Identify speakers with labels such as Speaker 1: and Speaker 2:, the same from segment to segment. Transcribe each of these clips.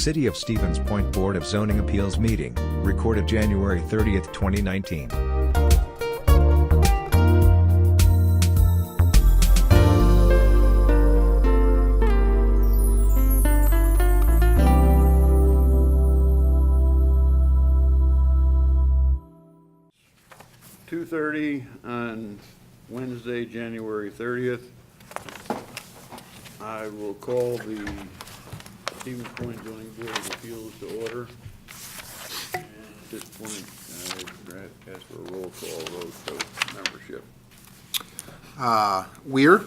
Speaker 1: City of Stevens Point Board of Zoning Appeals meeting, recorded January 30th, 2019.
Speaker 2: (2:30) on Wednesday, January 30th. I will call the Stevens Point Zoning Board of Appeals to order. And at this point, I ask for a roll call vote for membership.
Speaker 3: Weir,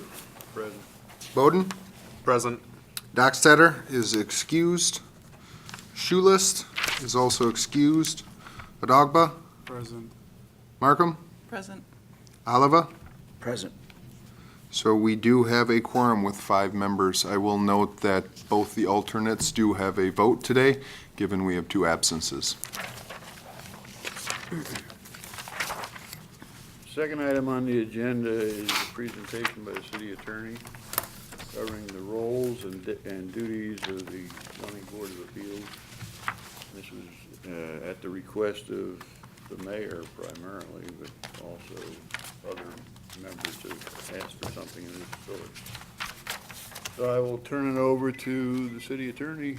Speaker 2: Present.
Speaker 3: Bowden,
Speaker 4: Present.
Speaker 3: Dockstader is excused. Shoelist is also excused. Adogba,
Speaker 4: Present.
Speaker 3: Markham,
Speaker 5: Present.
Speaker 3: Oliva.
Speaker 1: Present.
Speaker 3: So we do have a quorum with 5 members. I will note that both the alternates do have a vote today, given we have 2 absences.
Speaker 2: Second item on the agenda is a presentation by the city attorney covering the roles and duties of the zoning board of appeals. This was at the request of the mayor primarily, but also other members have asked for something of this sort. So I will turn it over to the city attorney,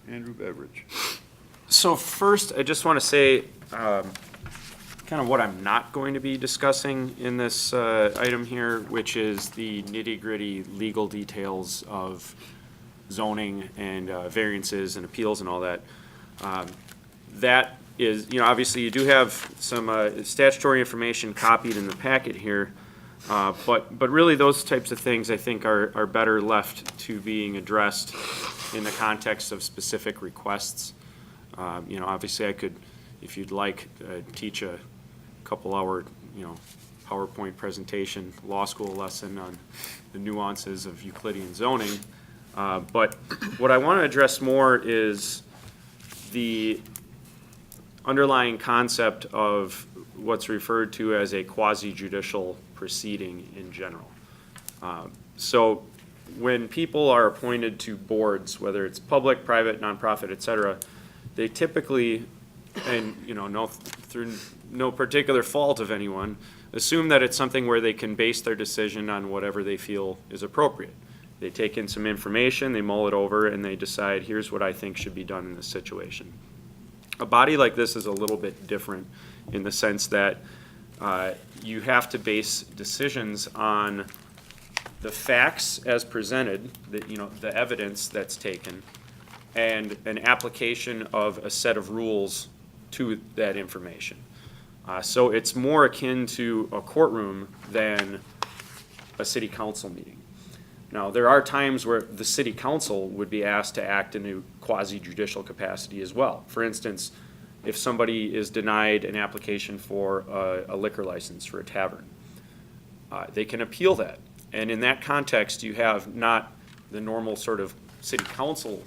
Speaker 2: Andrew Beveridge.
Speaker 4: So first, I just want to say kind of what I'm not going to be discussing in this item here, which is the nitty-gritty legal details of zoning and variances and appeals and all that. That is, obviously you do have some statutory information copied in the packet here, but really those types of things I think are better left to being addressed in the context of specific requests. Obviously I could, if you'd like, teach a couple-hour, PowerPoint presentation, law school lesson on the nuances of Euclidean zoning. But what I want to address more is the underlying concept of what's referred to as a quasi-judicial proceeding in general. So when people are appointed to boards, whether it's public, private, nonprofit, et cetera, they typically, and through no particular fault of anyone, assume that it's something where they can base their decision on whatever they feel is appropriate. They take in some information, they mull it over, and they decide, here's what I think should be done in this situation. A body like this is a little bit different in the sense that you have to base decisions on the facts as presented, the evidence that's taken, and an application of a set of rules to that information. So it's more akin to a courtroom than a city council meeting. Now, there are times where the city council would be asked to act in a quasi-judicial capacity as well. For instance, if somebody is denied an application for a liquor license for a tavern, they can appeal that. And in that context, you have not the normal sort of city council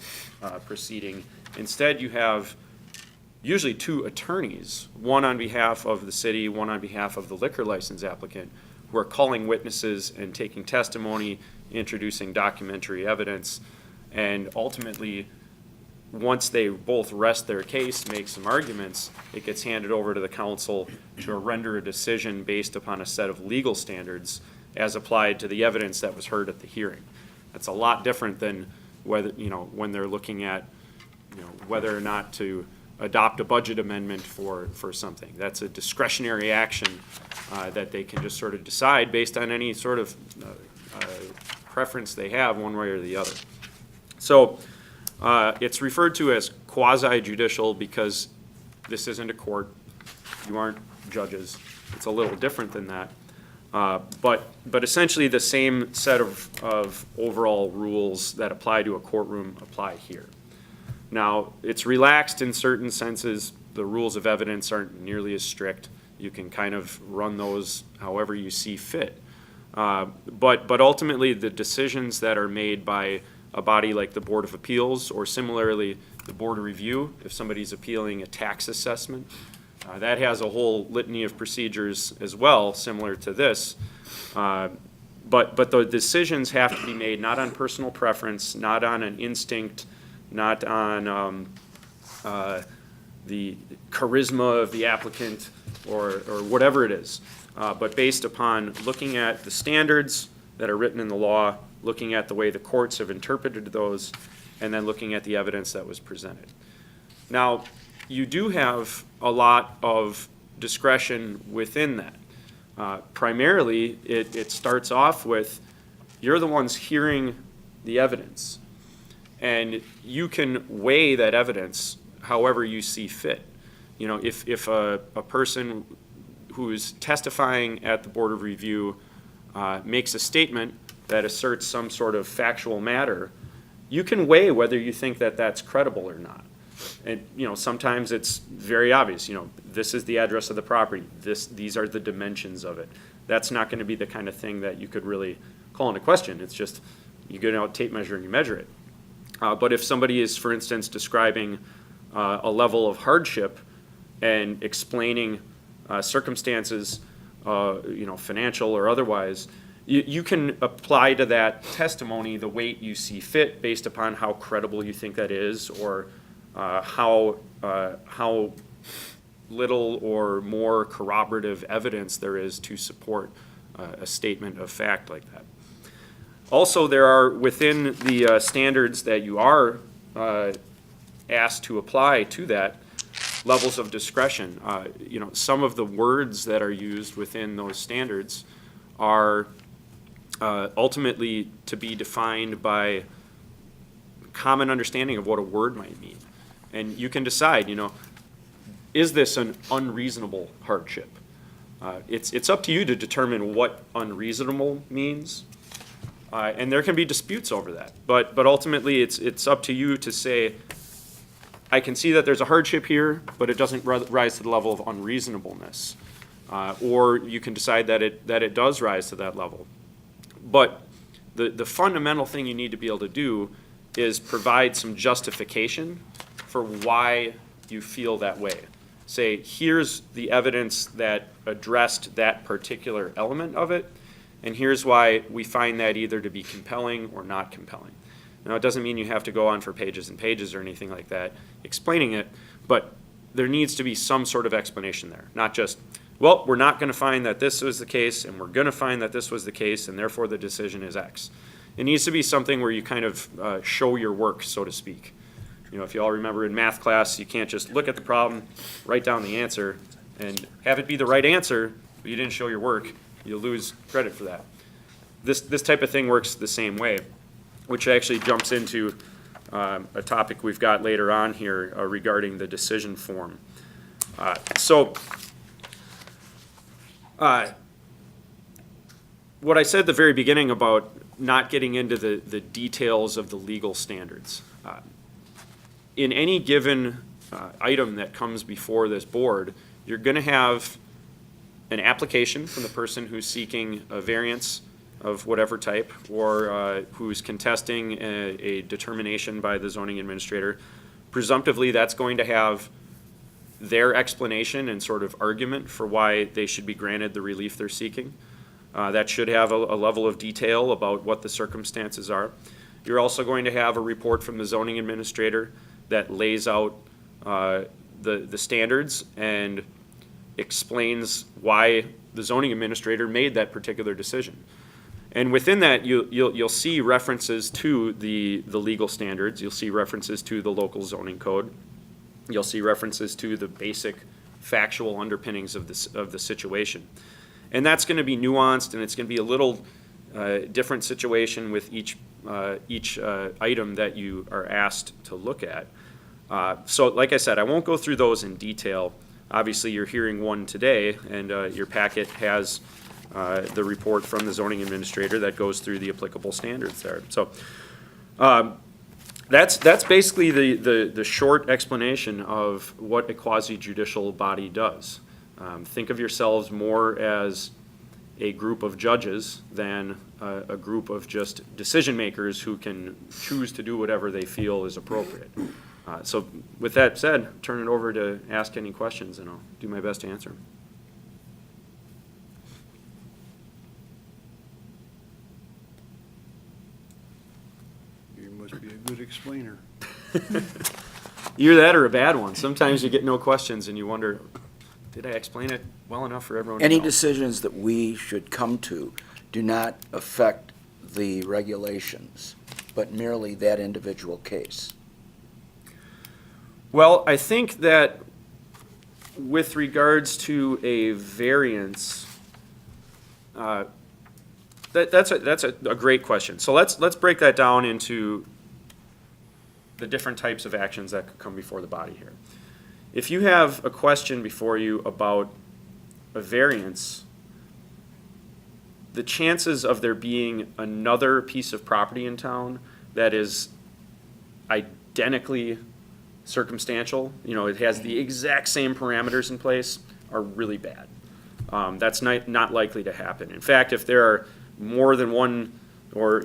Speaker 4: proceeding. Instead, you have usually 2 attorneys, one on behalf of the city, one on behalf of the liquor license applicant, who are calling witnesses and taking testimony, introducing documentary evidence, and ultimately, once they both rest their case, make some arguments, it gets handed over to the council to render a decision based upon a set of legal standards as applied to the evidence that was heard at the hearing. That's a lot different than whether, when they're looking at, whether or not to adopt a budget amendment for something. That's a discretionary action that they can just sort of decide based on any sort of preference they have one way or the other. So it's referred to as quasi-judicial because this isn't a court. You aren't judges. It's a little different than that. But essentially the same set of overall rules that apply to a courtroom apply here. Now, it's relaxed in certain senses. The rules of evidence aren't nearly as strict. You can kind of run those however you see fit. But ultimately, the decisions that are made by a body like the Board of Appeals, or similarly the Board of Review, if somebody's appealing a tax assessment, that has a whole litany of procedures as well, similar to this. But the decisions have to be made not on personal preference, not on an instinct not on the charisma of the applicant or whatever it is, but based upon looking at the standards that are written in the law, looking at the way the courts have interpreted those, and then looking at the evidence that was presented. Now, you do have a lot of discretion within that. Primarily, it starts off with, you're the ones hearing the evidence, and you can weigh that evidence however you see fit. You know, if a person who's testifying at the Board of Review makes a statement that asserts some sort of factual matter, you can weigh whether you think that that's credible or not. And, you know, sometimes it's very obvious, you know, this is the address of the property, these are the dimensions of it. That's not gonna be the kind of thing that you could really call into question. It's just, you get out a tape measure and you measure it. But if somebody is, for instance, describing a level of hardship and explaining circumstances, you know, financial or otherwise, you can apply to that testimony the weight you see fit based upon how credible you think that is, or how little or more corroborative evidence there is to support a statement of fact like that. Also, there are, within the standards that you are asked to apply to that, levels of discretion. You know, some of the words that are used within those standards are ultimately to be defined by common understanding of what a word might mean. And you can decide, you know, is this an unreasonable hardship? It's up to you to determine what unreasonable means. And there can be disputes over that. But ultimately, it's up to you to say, I can see that there's a hardship here, but it doesn't rise to the level of unreasonableness. Or you can decide that it does rise to that level. But the fundamental thing you need to be able to do is provide some justification for why you feel that way. Say, here's the evidence that addressed that particular element of it, and here's why we find that either to be compelling or not compelling. Now, it doesn't mean you have to go on for pages and pages or anything like that explaining it, but there needs to be some sort of explanation there, not just, well, we're not going to find that this was the case, and we're going to find that this was the case, and therefore the decision is X. It needs to be something where you kind of show your work, so to speak. You know, if you all remember in math class, you can't just look at the problem, write down the answer, and have it be the right answer, but you didn't show your work. You'll lose credit for that. This type of thing works the same way, which actually jumps into a topic we've got later on here regarding the decision form. What I said at the very beginning about not getting into the details of the legal standards. In any given item that comes before this board, you're going to have an application from the person who's seeking a variance of whatever type, or who's contesting a determination by the zoning administrator. Presumptively, that's going to have their explanation and sort of argument for why they should be granted the relief they're seeking. That should have a level of detail about what the circumstances are. You're also going to have a report from the zoning administrator that lays out the standards and explains why the zoning administrator made that particular decision. And within that, you'll see references to the legal standards. You'll see references to the local zoning code. You'll see references to the basic factual underpinnings of the situation. And that's going to be nuanced, and it's going to be a little different situation with each item that you are asked to look at. So like I said, I won't go through those in detail. Obviously, you're hearing one today, and your packet has the report from the zoning administrator that goes through the applicable standards there. So that's basically the short explanation of what a quasi-judicial body does. Think of yourselves more as a group of judges than a group of just decision makers who can choose to do whatever they feel is appropriate. So with that said, turn it over to ask any questions, and I'll do my best to answer them.
Speaker 2: You must be a good explainer.
Speaker 4: Either that or a bad one. Sometimes you get no questions and you wonder, did I explain it well enough for everyone to
Speaker 5: Any
Speaker 4: know?
Speaker 5: decisions that we should come to do not affect the regulations, but merely that individual case.
Speaker 4: Well, I think that with regards to a variance, that's a great question. So let's break that down into the different types of actions that could come before the body here. If you have a question before you about a variance, the chances of there being another piece of property in town that is identically circumstantial, it has the exact same parameters in place, are really bad. That's not likely to happen. In fact, if there are more than one or,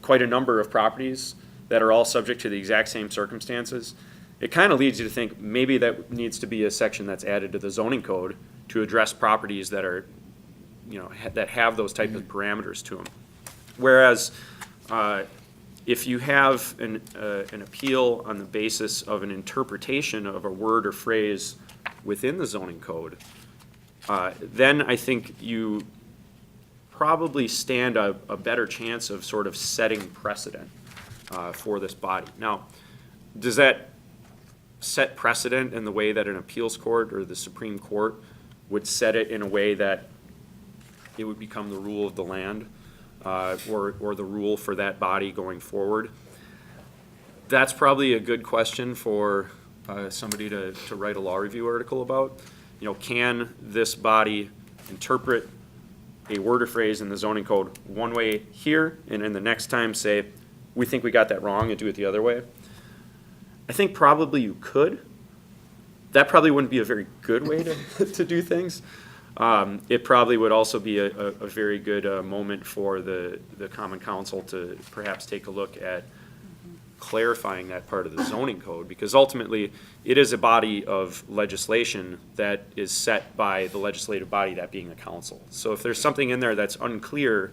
Speaker 4: quite a number of properties that are all subject to the exact same circumstances, it kind of leads you to think maybe that needs to be a section that's added to the zoning code to address properties that are, that have those type of parameters to them. Whereas, if you have an appeal on the basis of an interpretation of a word or phrase within the zoning code, then I think you probably stand a better chance of sort of setting precedent for this body. Now, does that set precedent in the way that an appeals court or the Supreme Court would set it in a way that it would become the rule of the land? Or the rule for that body going forward? That's probably a good question for somebody to write a law review article about. Can this body interpret a word or phrase in the zoning code one way here, and then the next time say, we think we got that wrong, and do it the other way? I think probably you could. That probably wouldn't be a very good way to do things. It probably would also be a very good moment for the Common Council to perhaps take a look at clarifying that part of the zoning code, because ultimately it is a body of legislation that is set by the legislative body, that being a council. So if there's something in there that's unclear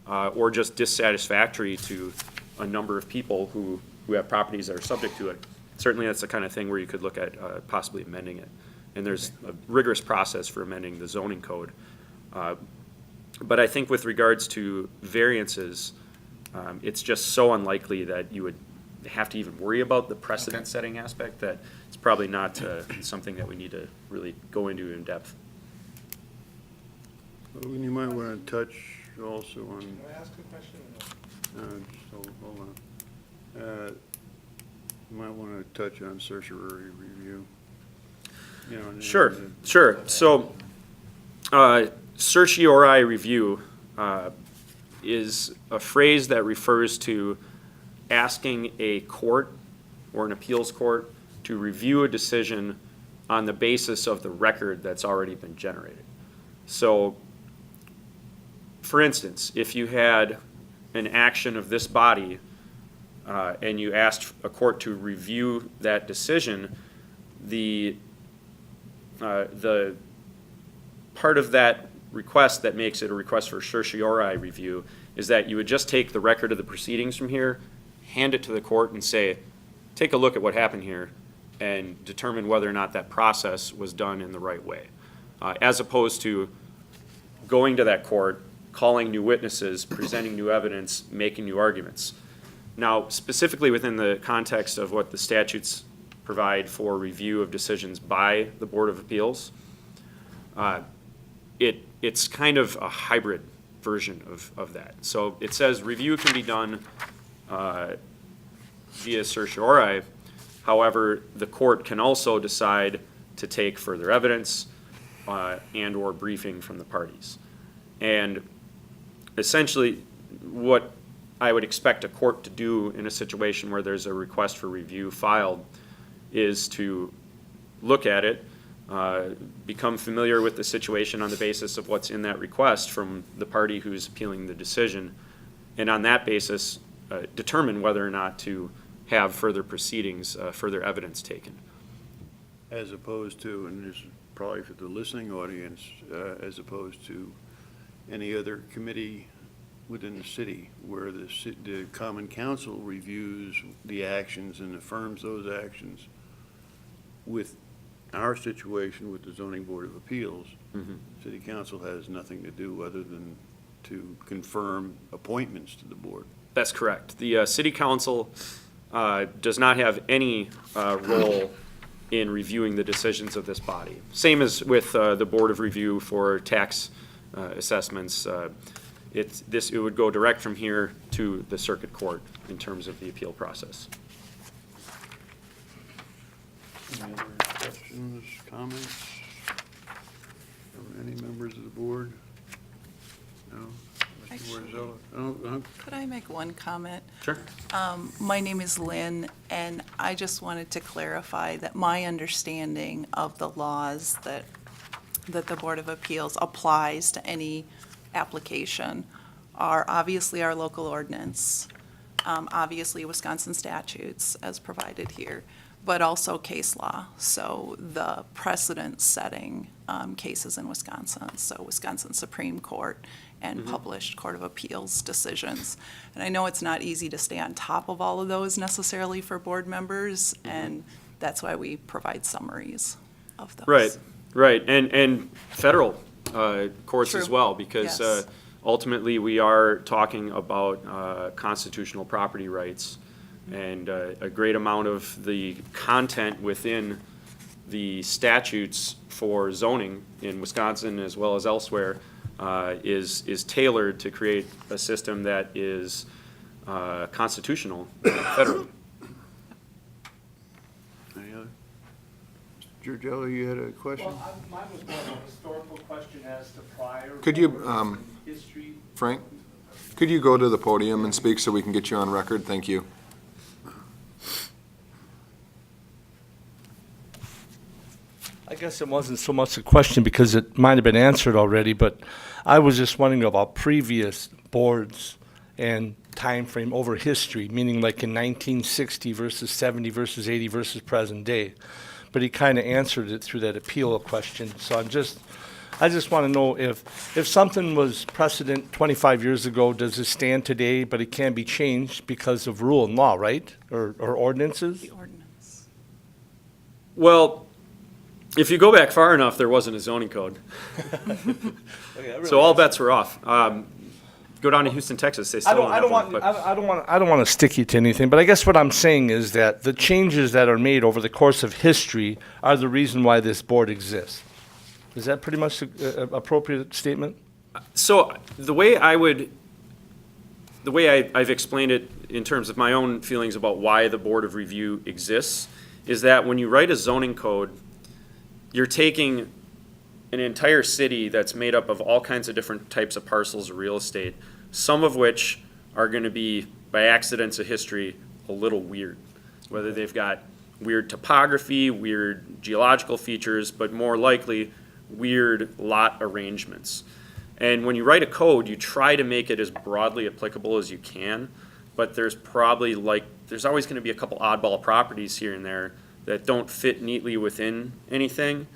Speaker 4: or just dissatisfactory to a number of people who have properties that are subject to it, certainly that's the kind of thing where you could look at possibly amending it. And there's a rigorous process for amending the zoning code. But I think with regards to variances, it's just so unlikely that you would have to even worry about the precedent-setting aspect that it's probably not something that we need to really go into in depth.
Speaker 2: Well, you might want to touch also on.
Speaker 6: Can I ask a question or no?
Speaker 2: Just hold on. You might want to touch on certiorari review.
Speaker 4: Sure. So, certiorari review is a phrase that refers to asking a court or an appeals court to review a decision on the basis of the record that's already been generated. So, for instance, if you had an action of this body and you asked a court to review that decision, the part of that request that makes it a request for certiorari review is that you would just take the record of the proceedings from here, hand it to the court and say, take a look at what happened here and determine whether or not that process was done in the right way. As opposed to going to that court, calling new witnesses, presenting new evidence, making new arguments. Now, specifically within the context of what the statutes provide for review of decisions by the Board of Appeals, it's kind of a hybrid version of that. So it says review can be done via certiorari. However, the court can also decide to take further evidence and or briefing from the parties. And essentially, what I would expect a court to do in a situation where there's a request for review filed is to look at it, become familiar with the situation on the basis of what's in that request from the party who's appealing the decision, and on that basis, determine whether or not to have further proceedings, further evidence taken.
Speaker 2: As opposed to, and this is probably for the listening audience, as opposed to any other committee within the city, where the common council reviews the actions and affirms those actions. With our situation with the zoning board of appeals, city council has nothing to do other than to confirm appointments to the board.
Speaker 4: That's correct. The city council does not have any role in reviewing the decisions of this body. Same as with the Board of Review for tax assessments. It would go direct from here to the circuit court in terms of the appeal process.
Speaker 2: Any other questions, comments from any members of the board? No? Mr.
Speaker 7: Actually-
Speaker 2: Borzella? Oh,
Speaker 7: Could I make one comment?
Speaker 4: Sure.
Speaker 7: My name is Lynn, and I just wanted to clarify that my understanding of the laws that the Board of Appeals applies to any application are obviously our local ordinance, obviously Wisconsin statutes as provided here, but also case law. So the precedent-setting cases in Wisconsin, so Wisconsin Supreme Court and published Court of Appeals decisions. And I know it's not easy to stay on top of all of those necessarily for board members, and that's why we provide summaries of those.
Speaker 4: Right, and federal courts as
Speaker 7: True.
Speaker 4: well, because
Speaker 7: Yes.
Speaker 4: ultimately we are talking about constitutional property rights. And a great amount of the content within the statutes for zoning in Wisconsin as well as elsewhere is tailored to create a system that is constitutional federally.
Speaker 2: Any other? Mr. Giorgello, you had a question?
Speaker 6: Well, mine was more of a historical question as to prior.
Speaker 3: Could you,
Speaker 6: boards, history.
Speaker 3: Frank, could you go to the podium and speak so we can get you on record? Thank you.
Speaker 8: I guess it wasn't so much a question because it might have been answered already, but I was just wondering about previous boards and time frame over history, meaning like in 1960 versus 70 versus 80 versus present day. But he kind of answered it through that appeal question. So I just want to know if something was precedent 25 years ago, does it stand today, but it can be changed because of rule and law, right? Or ordinances?
Speaker 7: The ordinance.
Speaker 4: Well, if you go back far enough, there wasn't a zoning code. So all bets were off. Go down to Houston, Texas, they still don't have one. But
Speaker 8: I don't want to stick you to anything, but I guess what I'm saying is that the changes that are made over the course of history are the reason why this board exists. Is that pretty much an appropriate statement?
Speaker 4: So the way I've explained it in terms of my own feelings about why the Board of Review exists is that when you write a zoning code, you're taking an entire city that's made up of all kinds of different types of parcels of real estate, some of which are going to be, by accidents of history, a little weird. Whether they've got weird topography, weird geological features, but more likely, weird lot arrangements. And when you write a code, you try to make it as broadly applicable as you can, but there's always going to be a couple oddball properties here and there that don't fit neatly within anything,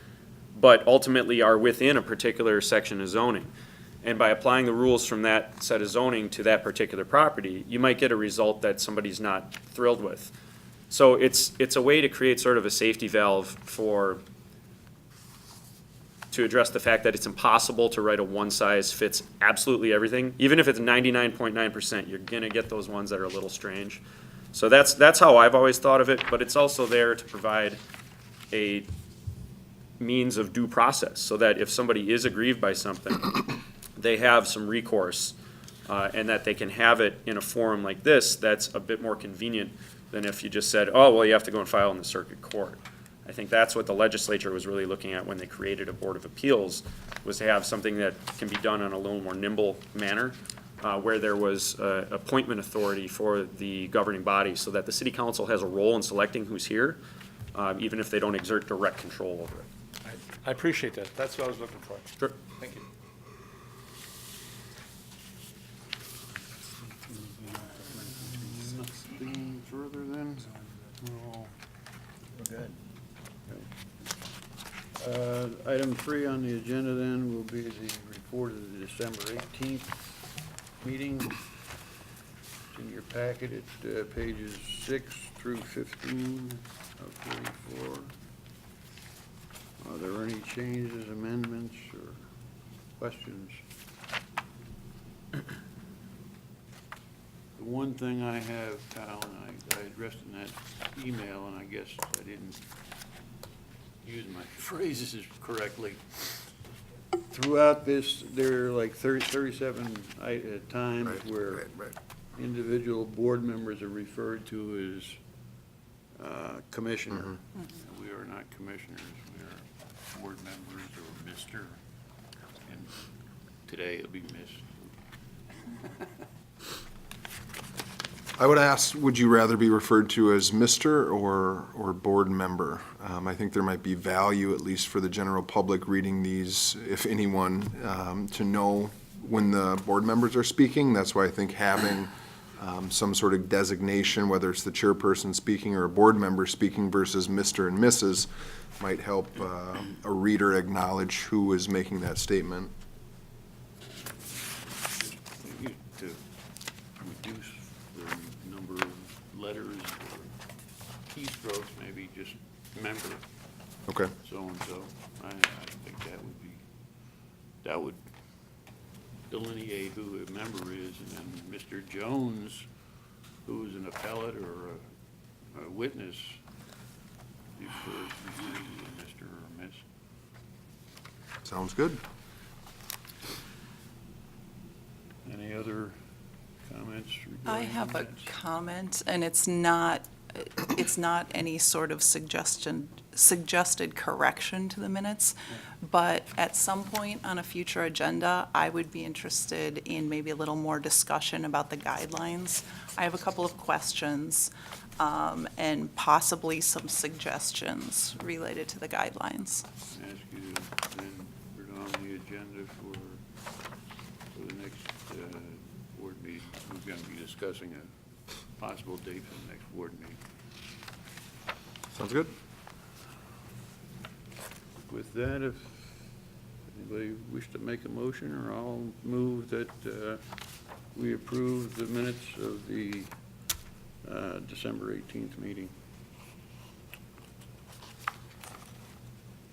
Speaker 4: but ultimately are within a particular section of zoning. And by applying the rules from that set of zoning to that particular property, you might get a result that somebody's not thrilled with. So it's a way to create sort of a safety valve to address the fact that it's impossible to write a one size fits absolutely everything. Even if it's 99.9%, you're gonna get those ones that are a little strange. So that's how I've always thought of it, but it's also there to provide a means of due process, so that if somebody is aggrieved by something, they have some recourse, and that they can have it in a forum like this that's a bit more convenient than if you just said, oh, well, you have to go and file in the circuit court. I think that's what the legislature was really looking at when they created a Board of Appeals, was to have something that can be done in a little more nimble manner, where there was appointment authority for the governing body, so that the city council has a role in selecting who's here, even if they don't exert direct control over it.
Speaker 8: I appreciate that. That's what I was looking for.
Speaker 4: Sure.
Speaker 8: Thank you.
Speaker 2: Nothing further then? Item 3 on the agenda then will be the report of the December 18th meeting. It's in your packet at pages 6 through 15 of 34. Are there any changes, amendments, or questions? The one thing I have, Kyle, and I addressed in that email, and I guess I didn't use my phrases correctly. Throughout this, there are like 37 times where individual board members are referred to as commissioner. We are not commissioners, we are board members or Mr. And today it'll be Miss.
Speaker 3: I would ask, would you rather be referred to as Mr. or board member? I think there might be value, at least for the general public reading these, if anyone, to know when the board members are speaking. That's why I think having some sort of designation, whether it's the chairperson speaking or a board member speaking versus Mr. and Mrs., might help a reader acknowledge who is making that statement.
Speaker 2: To reduce the number of letters or keystrokes, maybe just member
Speaker 3: Okay.
Speaker 2: so-and-so. I think that would delineate who a member is, and then Mr. Jones, who's an appellate or a witness, refers to Mr. or Miss.
Speaker 3: Sounds good.
Speaker 2: Any other comments
Speaker 7: I
Speaker 2: regarding
Speaker 7: have a
Speaker 2: minutes?
Speaker 7: comment, and it's not any sort of suggested correction to the minutes, but at some point on a future agenda, I would be interested in maybe a little more discussion about the guidelines. I have a couple of questions, and possibly some suggestions related to the guidelines.
Speaker 2: Ask you to then put it on the agenda for the next board meeting. We're going to be discussing a possible date for the next board meeting.
Speaker 3: Sounds good.
Speaker 2: With that, if anybody wish to make a motion, or I'll move that we approve the minutes of the December 18th meeting.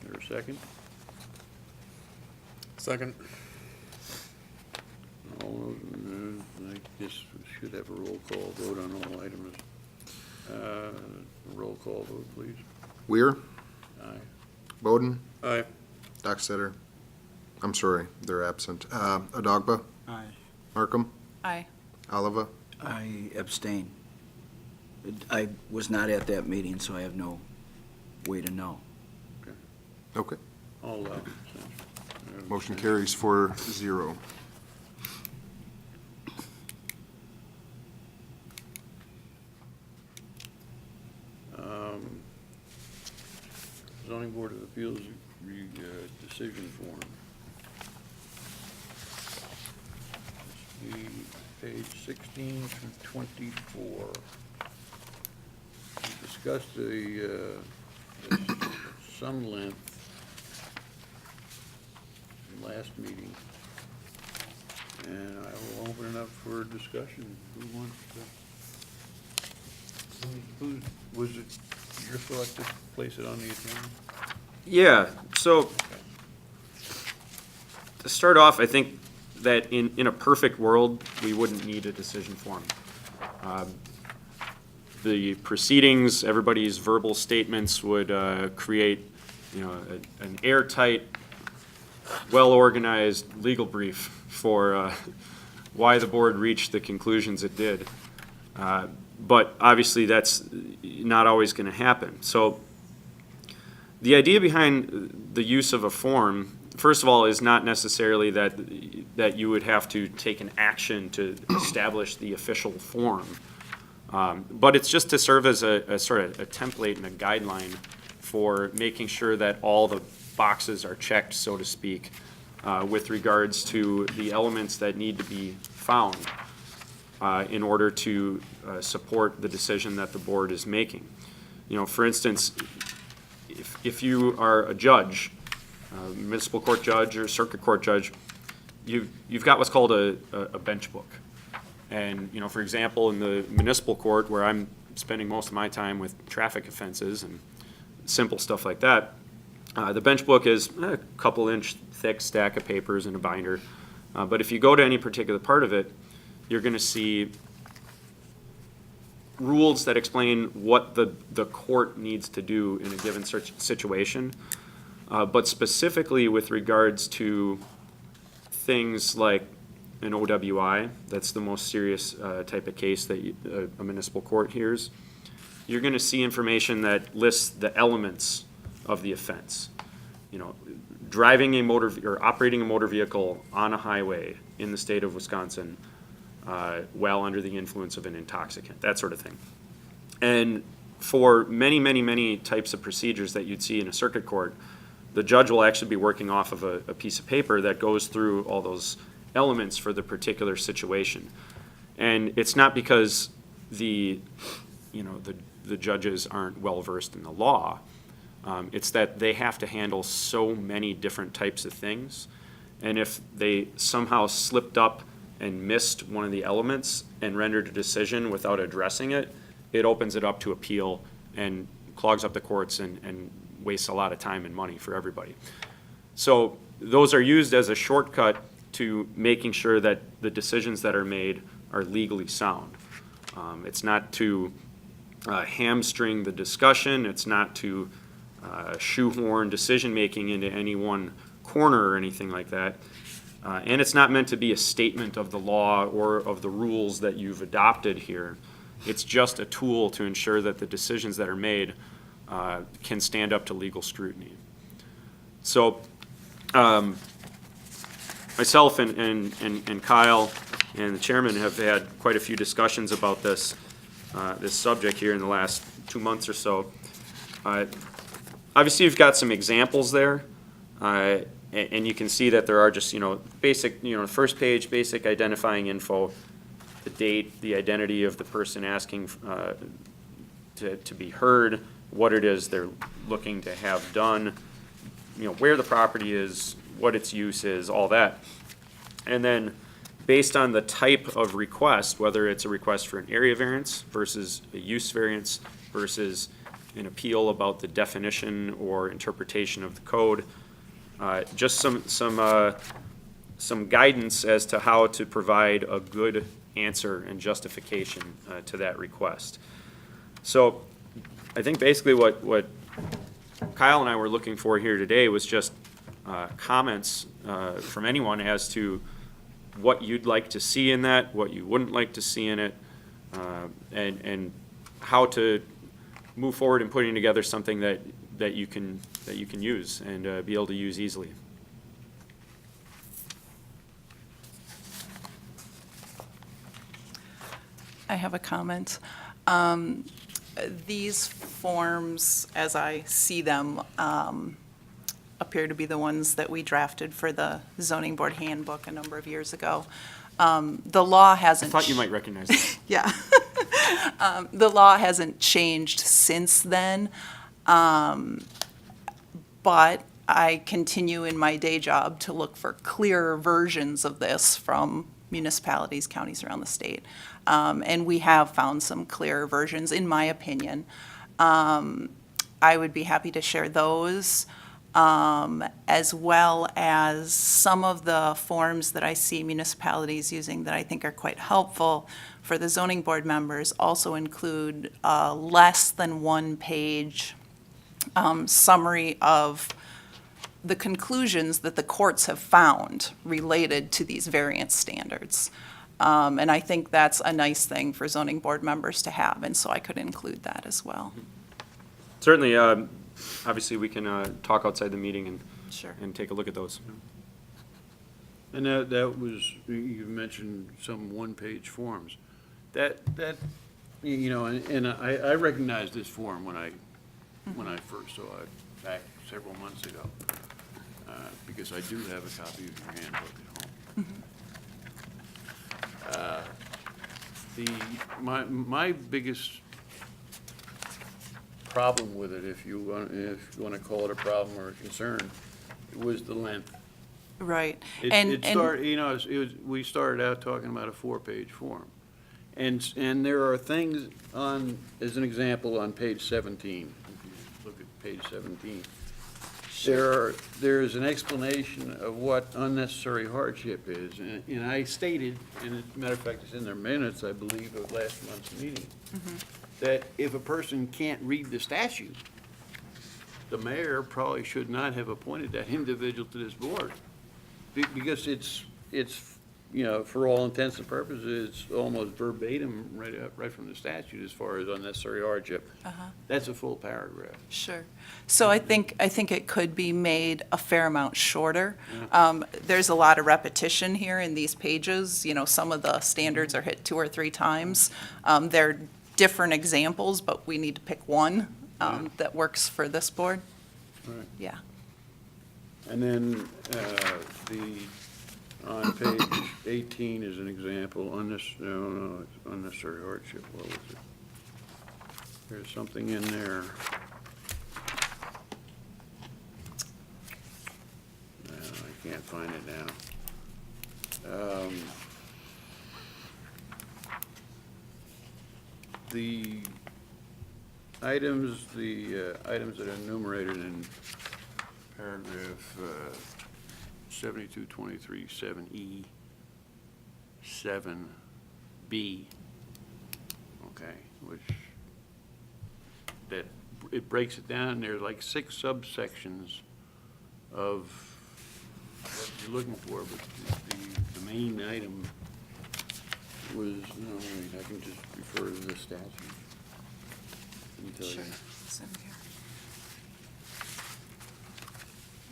Speaker 2: Is there a second?
Speaker 9: Second.
Speaker 2: All those, I guess we should have a roll call vote on all items. Roll call vote, please.
Speaker 3: Weir,
Speaker 2: Aye.
Speaker 3: Bowden,
Speaker 9: Aye.
Speaker 3: Dockstetter. I'm sorry, they're absent. Adogba,
Speaker 5: Aye.
Speaker 3: Markham,
Speaker 7: Aye.
Speaker 3: Oliva.
Speaker 5: I abstain. I was not at that meeting, so I have no way to know.
Speaker 3: Okay.
Speaker 2: All absent.
Speaker 3: Motion carries 4-0.
Speaker 2: Zoning Board of Appeals decision form. This will be page 16 through 24. We discussed some length in last meeting, and I will open it up for discussion. Who wants to? Who was it your thought to place it on the agenda?
Speaker 4: Yeah, so to start off, I think that in a perfect world, we wouldn't need a decision form. The proceedings, everybody's verbal statements would create, an airtight, well-organized legal brief for why the board reached the conclusions it did. But obviously, that's not always going to happen. So the idea behind the use of a form, first of all, is not necessarily that you would have to take an action to establish the official form. But it's just to serve as a sort of a template and a guideline for making sure that all the boxes are checked, so to speak, with regards to the elements that need to be found in order to support the decision that the board is making. For instance, if you are a judge, a municipal court judge or circuit court judge, you've got what's called a bench book. And, you know, for example, in the municipal court where I'm spending most of my time with traffic offenses and simple stuff like that, the bench book is a couple inch thick stack of papers in a binder. But if you go to any particular part of it, you're going to see rules that explain what the court needs to do in a given situation. But specifically with regards to things like an OWI, that's the most serious type of case that a municipal court hears, you're going to see information that lists the elements of the offense. You know, driving a or operating a motor vehicle on a highway in the state of Wisconsin while under the influence of an intoxicant, that sort of thing. And for many, many, many types of procedures that you'd see in a circuit court, the judge will actually be working off of a piece of paper that goes through all those elements for the particular situation. And it's not because the judges aren't well-versed in the law. It's that they have to handle so many different types of things. And if they somehow slipped up and missed one of the elements and rendered a decision without addressing it, it opens it up to appeal and clogs up the courts and wastes a lot of time and money for everybody. So those are used as a shortcut to making sure that the decisions that are made are legally sound. It's not to hamstring the discussion. It's not to shoehorn decision-making into any one corner or anything like that. And it's not meant to be a statement of the law or of the rules that you've adopted here. It's just a tool to ensure that the decisions that are made can stand up to legal scrutiny. So myself and Kyle and the chairman have had quite a few discussions about this subject here in the last 2 months or so. Obviously, you've got some examples there, and you can see that there are just, basic, first page, basic identifying info, the date, the identity of the person asking to be heard, what it is they're looking to have done, where the property is, what its use is, all that. And then based on the type of request, whether it's a request for an area variance versus a use variance versus an appeal about the definition or interpretation of the code, just some guidance as to how to provide a good answer and justification to that request. So I think basically what Kyle and I were looking for here today was just comments from anyone as to what you'd like to see in that, what you wouldn't like to see in it, and how to move forward in putting together something that you can use and be able to use easily.
Speaker 7: I have a comment. These forms, as I see them, appear to be the ones that we drafted for the zoning board handbook a number of years ago. The law
Speaker 4: I
Speaker 7: hasn't.
Speaker 4: thought you might recognize that.
Speaker 7: Yeah. The law hasn't changed since then. But I continue in my day job to look for clearer versions of this from municipalities, counties around the state. And we have found some clearer versions, in my opinion. I would be happy to share those, as well as some of the forms that I see municipalities using that I think are quite helpful for the zoning board members also include a less than 1 page summary of the conclusions that the courts have found related to these variance standards. And I think that's a nice thing for zoning board members to have, and so I could include that as well.
Speaker 4: Certainly, obviously, we can talk outside the meeting
Speaker 7: Sure.
Speaker 4: and take a look at those.
Speaker 2: And that was, you mentioned some one-page forms. That and I recognized this form when I first saw it back several months ago, because I do have a copy of your handbook at home. My biggest problem with it, if you want to call it a problem or a concern, was the length.
Speaker 7: Right.
Speaker 2: It
Speaker 7: And
Speaker 2: started, you know, we started out talking about a 4-page form. And there are things on, as an example, on page 17, if you look at page 17, there's an explanation of what unnecessary hardship is. And I stated, and as a matter of fact, it's in their minutes, I believe, of last month's meeting, that if a person can't read the statute, the mayor probably should not have appointed that individual to this board. Because it's, you know, for all intents and purposes, it's almost verbatim right from the statute as far as unnecessary hardship. That's a full paragraph.
Speaker 7: Sure. So I think it could be made a fair amount shorter. There's a lot of repetition here in these pages. You know, some of the standards are hit 2 or 3 times. They're different examples, but we need to pick one that works for this board.
Speaker 2: Right.
Speaker 7: Yeah.
Speaker 2: And then, on page 18 is an example, unnecessary hardship, what was it? There's something in there. No, I can't find it now. The items that are enumerated in paragraph 7223, 7E, 7B, okay, which, that, it breaks it down, there's like 6 subsections of what you're looking for, but the main item was, no, wait, I can just refer to the statute. Let me tell you.
Speaker 7: Sure. It's in here.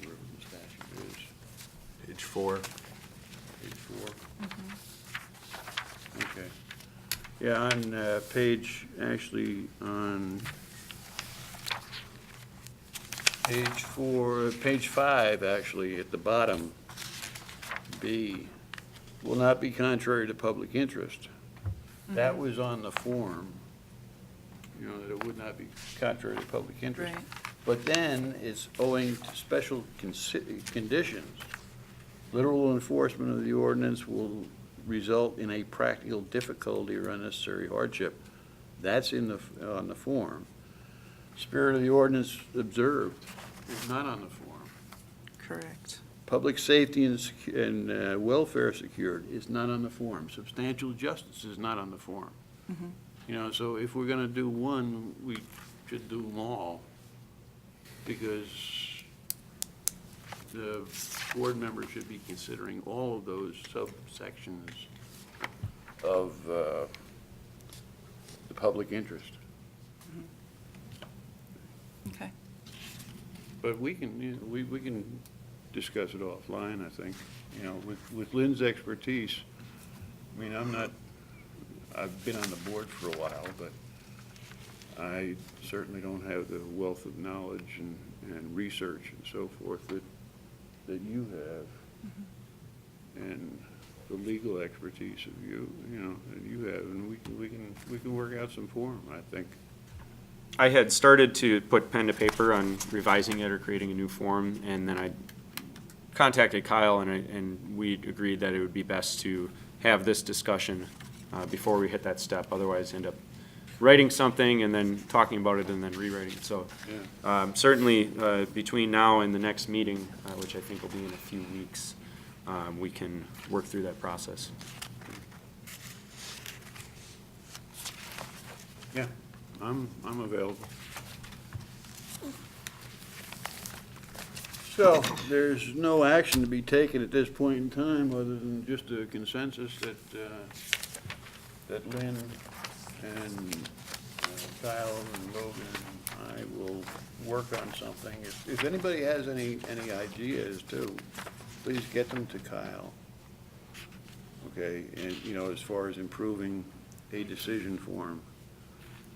Speaker 2: Wherever the statute is.
Speaker 3: Page 4.
Speaker 2: Page 4? Okay. Yeah, on page, actually, on page 4, page 5, actually, at the bottom, B, will not be contrary to public interest. That was on the form, you know, that it would not be contrary to public interest.
Speaker 7: Right.
Speaker 2: But then it's owing to special conditions. Literal enforcement of the ordinance will result in a practical difficulty or unnecessary hardship. That's in on the form. Spirit of the ordinance observed is not on the form.
Speaker 7: Correct.
Speaker 2: Public safety and welfare secured is not on the form. Substantial justice is not on the form. You know, so if we're gonna do one, we should do them all, because the board members should be considering all of those subsections of the public interest.
Speaker 7: Okay.
Speaker 2: But we can, you know, we can discuss it offline, I think. You know, with Lynn's expertise, I mean, I've been on the board for a while, but I certainly don't have the wealth of knowledge and research and so forth that you have, and the legal expertise of you know, that you have, and we can work out some form, I think.
Speaker 4: I had started to put pen to paper on revising it or creating a new form, and then I contacted Kyle, and we agreed that it would be best to have this discussion before we hit that step. Otherwise, end up writing something and then talking about it and then rewriting it. So certainly, between now and the next meeting, which I think will be in a few weeks, we can work through that process.
Speaker 2: Yeah, I'm available. So, there's no action to be taken at this point in time, other than just a consensus that Lynn and Kyle and Logan and I will work on something. If anybody has any ideas too, please get them to Kyle. Okay, and, you know, as far as improving a decision form.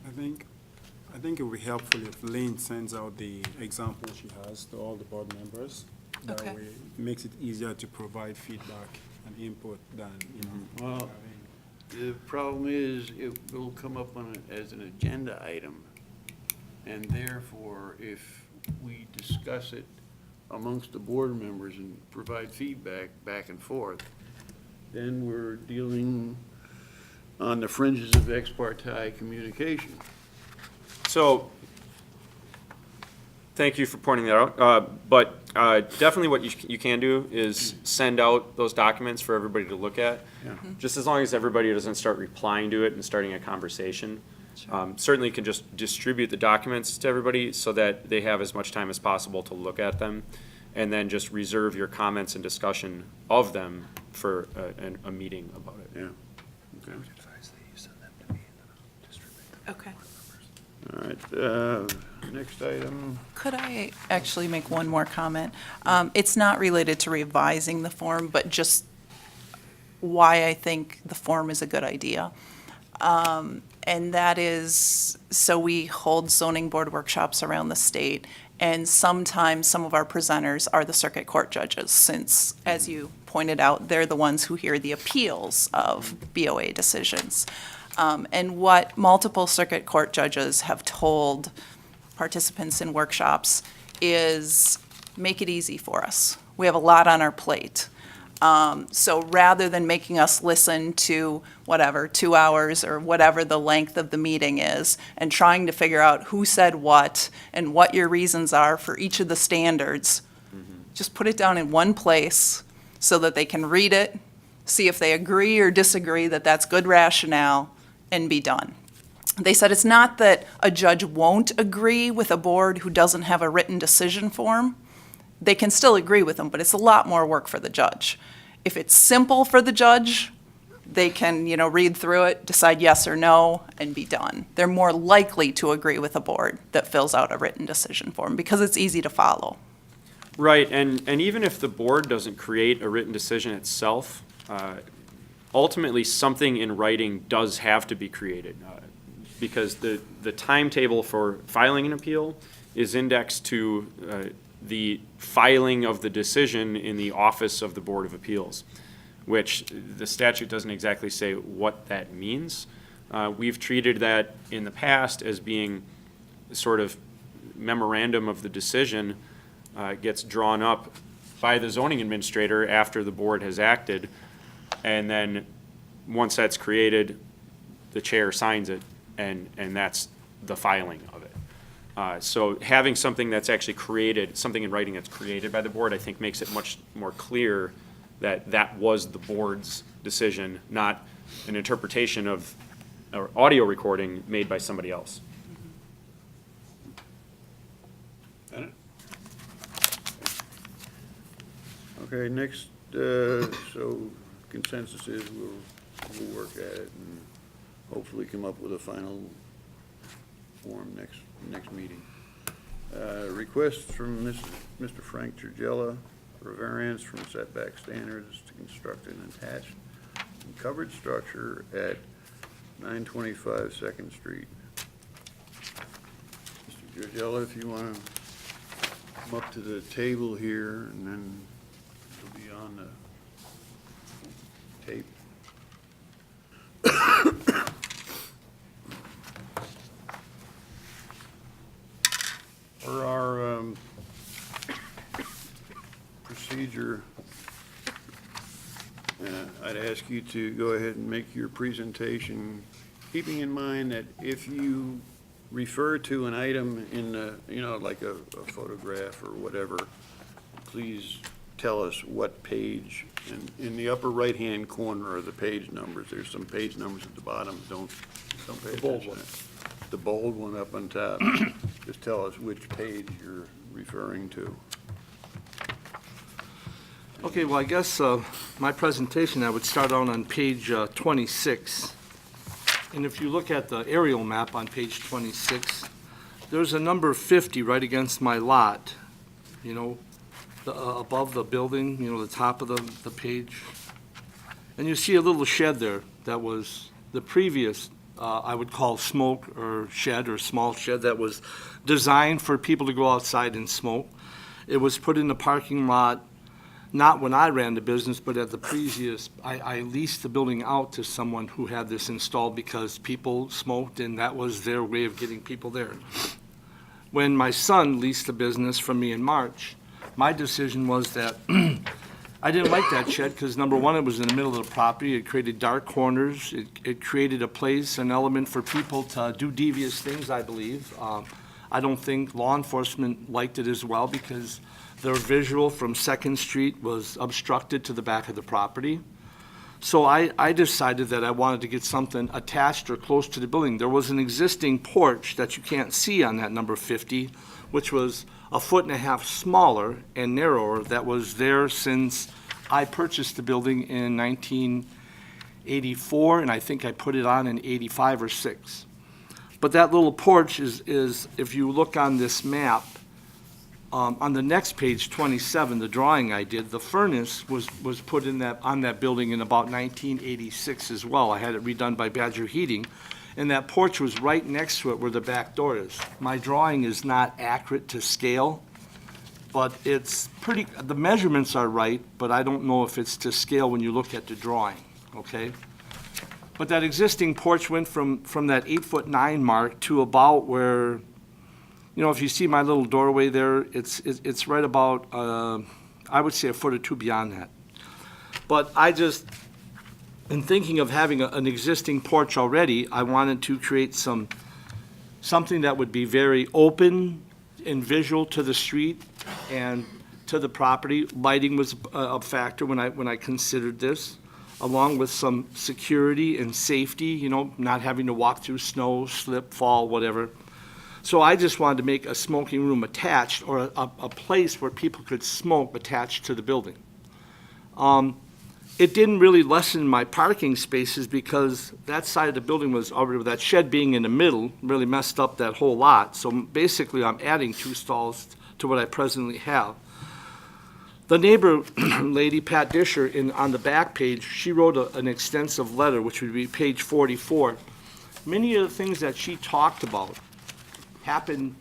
Speaker 9: I think it would be helpful if Lynn sends out the example she has to all the board members. That
Speaker 7: Okay.
Speaker 9: way, it makes it easier to provide feedback and input than, you know.
Speaker 2: Well,
Speaker 9: having-
Speaker 2: the problem is, it will come up as an agenda item. And therefore, if we discuss it amongst the board members and provide feedback back and forth, then we're dealing on the fringes of ex parte communication.
Speaker 4: So, thank you for pointing that out. But definitely what you can do is send out those documents for everybody to look at.
Speaker 2: Yeah.
Speaker 4: Just as long as everybody doesn't start replying to it and starting a conversation. Certainly you can just distribute the documents to everybody so that they have as much time as possible to look at them. And then just reserve your comments and discussion of them for a meeting about it.
Speaker 2: Yeah. Okay.
Speaker 7: Okay.
Speaker 2: All right, next item.
Speaker 7: Could I actually make one more comment? It's not related to revising the form, but just why I think the form is a good idea. And that is, so we hold zoning board workshops around the state, and sometimes some of our presenters are the circuit court judges, since, as you pointed out, they're the ones who hear the appeals of BOA decisions. And what multiple circuit court judges have told participants in workshops is, make it easy for us. We have a lot on our plate. So rather than making us listen to whatever, 2 hours or whatever the length of the meeting is, and trying to figure out who said what and what your reasons are for each of the standards, just put it down in one place so that they can read it, see if they agree or disagree that that's good rationale, and be done. They said it's not that a judge won't agree with a board who doesn't have a written decision form. They can still agree with them, but it's a lot more work for the judge. If it's simple for the judge, they can, read through it, decide yes or no, and be done. They're more likely to agree with a board that fills out a written decision form because it's easy to follow.
Speaker 4: Right, and even if the board doesn't create a written decision itself, ultimately something in writing does have to be created. Because the timetable for filing an appeal is indexed to the filing of the decision in the office of the Board of Appeals, which the statute doesn't exactly say what that means. We've treated that in the past as being sort of memorandum of the decision gets drawn up by the zoning administrator after the board has acted, and then once that's created, the chair signs it, and that's the filing of it. So having something that's actually created, something in writing that's created by the board, I think makes it much more clear that that was the board's decision, not an interpretation of or audio recording made by somebody else.
Speaker 2: Bennett? Okay, next, so consensus is we'll work at it and hopefully come up with a final form next meeting. Request from Mr. Frank Trigella for variance from setback standards to construct an attached and covered structure at 925 Second Street. Mr. Trigella, if you want to come up to the table here, and then it'll be on the tape. For our procedure, I'd ask you to go ahead and make your presentation, keeping in mind that if you refer to an item in the, like a photograph or whatever, please tell us what page. And in the upper right-hand corner are the page numbers. There's some page numbers at the bottom. Don't pay attention to that. The bold one up on top. Just tell us which page you're referring to.
Speaker 8: Okay, well, I guess my presentation, I would start out on page 26. And if you look at the aerial map on page 26, there's a number 50 right against my lot, above the building, the top of the page. And you see a little shed there that was the previous, I would call smoke or shed or small shed that was designed for people to go outside and smoke. It was put in the parking lot, not when I ran the business, but at the previous, I leased the building out to someone who had this installed because people smoked and that was their way of getting people there. When my son leased the business from me in March, my decision was that I didn't like that shed because, number one, it was in the middle of the property. It created dark corners. It created a place, an element for people to do devious things, I believe. I don't think law enforcement liked it as well because their visual from Second Street was obstructed to the back of the property. So I decided that I wanted to get something attached or close to the building. There was an existing porch that you can't see on that number 50, which was 1.5 feet smaller and narrower, that was there since I purchased the building in 1984, and I think I put it on in 85 or 6. But that little porch is if you look on this map, on the next page, 27, the drawing I did, the furnace was put in on that building in about 1986 as well. I had it redone by Badger Heating, and that porch was right next to it where the back door is. My drawing is not accurate to scale, but it's pretty, the measurements are right, but I don't know if it's to scale when you look at the drawing, okay? But that existing porch went from that 8'9" mark to about where, you know, if you see my little doorway there, it's right about, I would say 1 or 2 feet beyond that. But I just, in thinking of having an existing porch already, I wanted to create something that would be very open and visual to the street and to the property. Lighting was a factor when I considered this, along with some security and safety, you know, not having to walk through snow, slip, fall, whatever. So I just wanted to make a smoking room attached, or a place where people could smoke attached to the building. It didn't really lessen my parking spaces because that side of the building was already, with that shed being in the middle, really messed up that whole lot. So basically, I'm adding 2 stalls to what I presently have. The neighbor lady, Pat Disher, on the back page, she wrote an extensive letter, which would be page 44. Many of the things that she talked about happened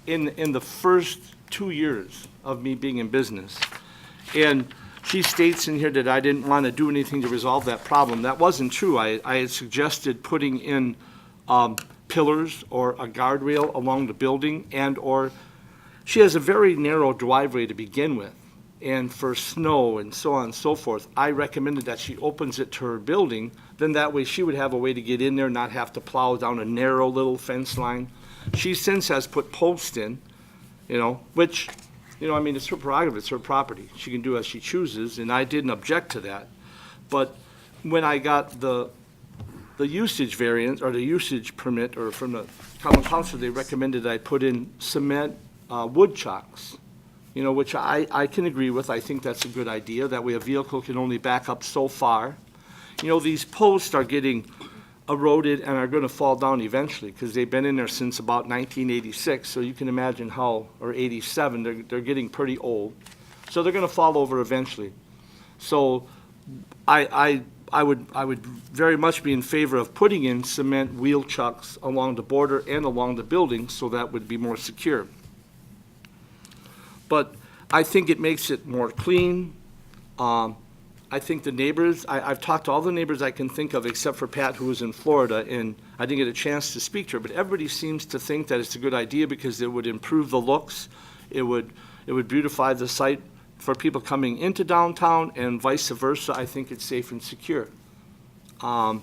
Speaker 8: in the first 2 years of me being in business. And she states in here that I didn't want to do anything to resolve that problem. That wasn't true. I had suggested putting in pillars or a guardrail along the building, or she has a very narrow driveway to begin with. And for snow and so on and so forth, I recommended that she opens it to her building. Then that way she would have a way to get in there, not have to plow down a narrow little fence line. She since has put posts in, you know, which, you know, I mean, it's her prerogative, it's her property. She can do as she chooses, and I didn't object to that. But when I got the usage variance, or the usage permit, or from the common council, they recommended I put in cement wood chocks, you know, which I can agree with. I think that's a good idea. That way a vehicle can only back up so far. You know, these posts are getting eroded and are going to fall down eventually because they've been in there since about 1986. So you can imagine how, or 87, they're getting pretty old. So they're going to fall over eventually. So I would very much be in favor of putting in cement wheel chucks along the border and along the building, so that would be more secure. But I think it makes it more clean. I think the neighbors, I've talked to all the neighbors I can think of except for Pat, who was in Florida, and I didn't get a chance to speak to her, but everybody seems to think that it's a good idea because it would improve the looks. It would beautify the site for people coming into downtown, and vice versa. I think it's safe and secure. I'm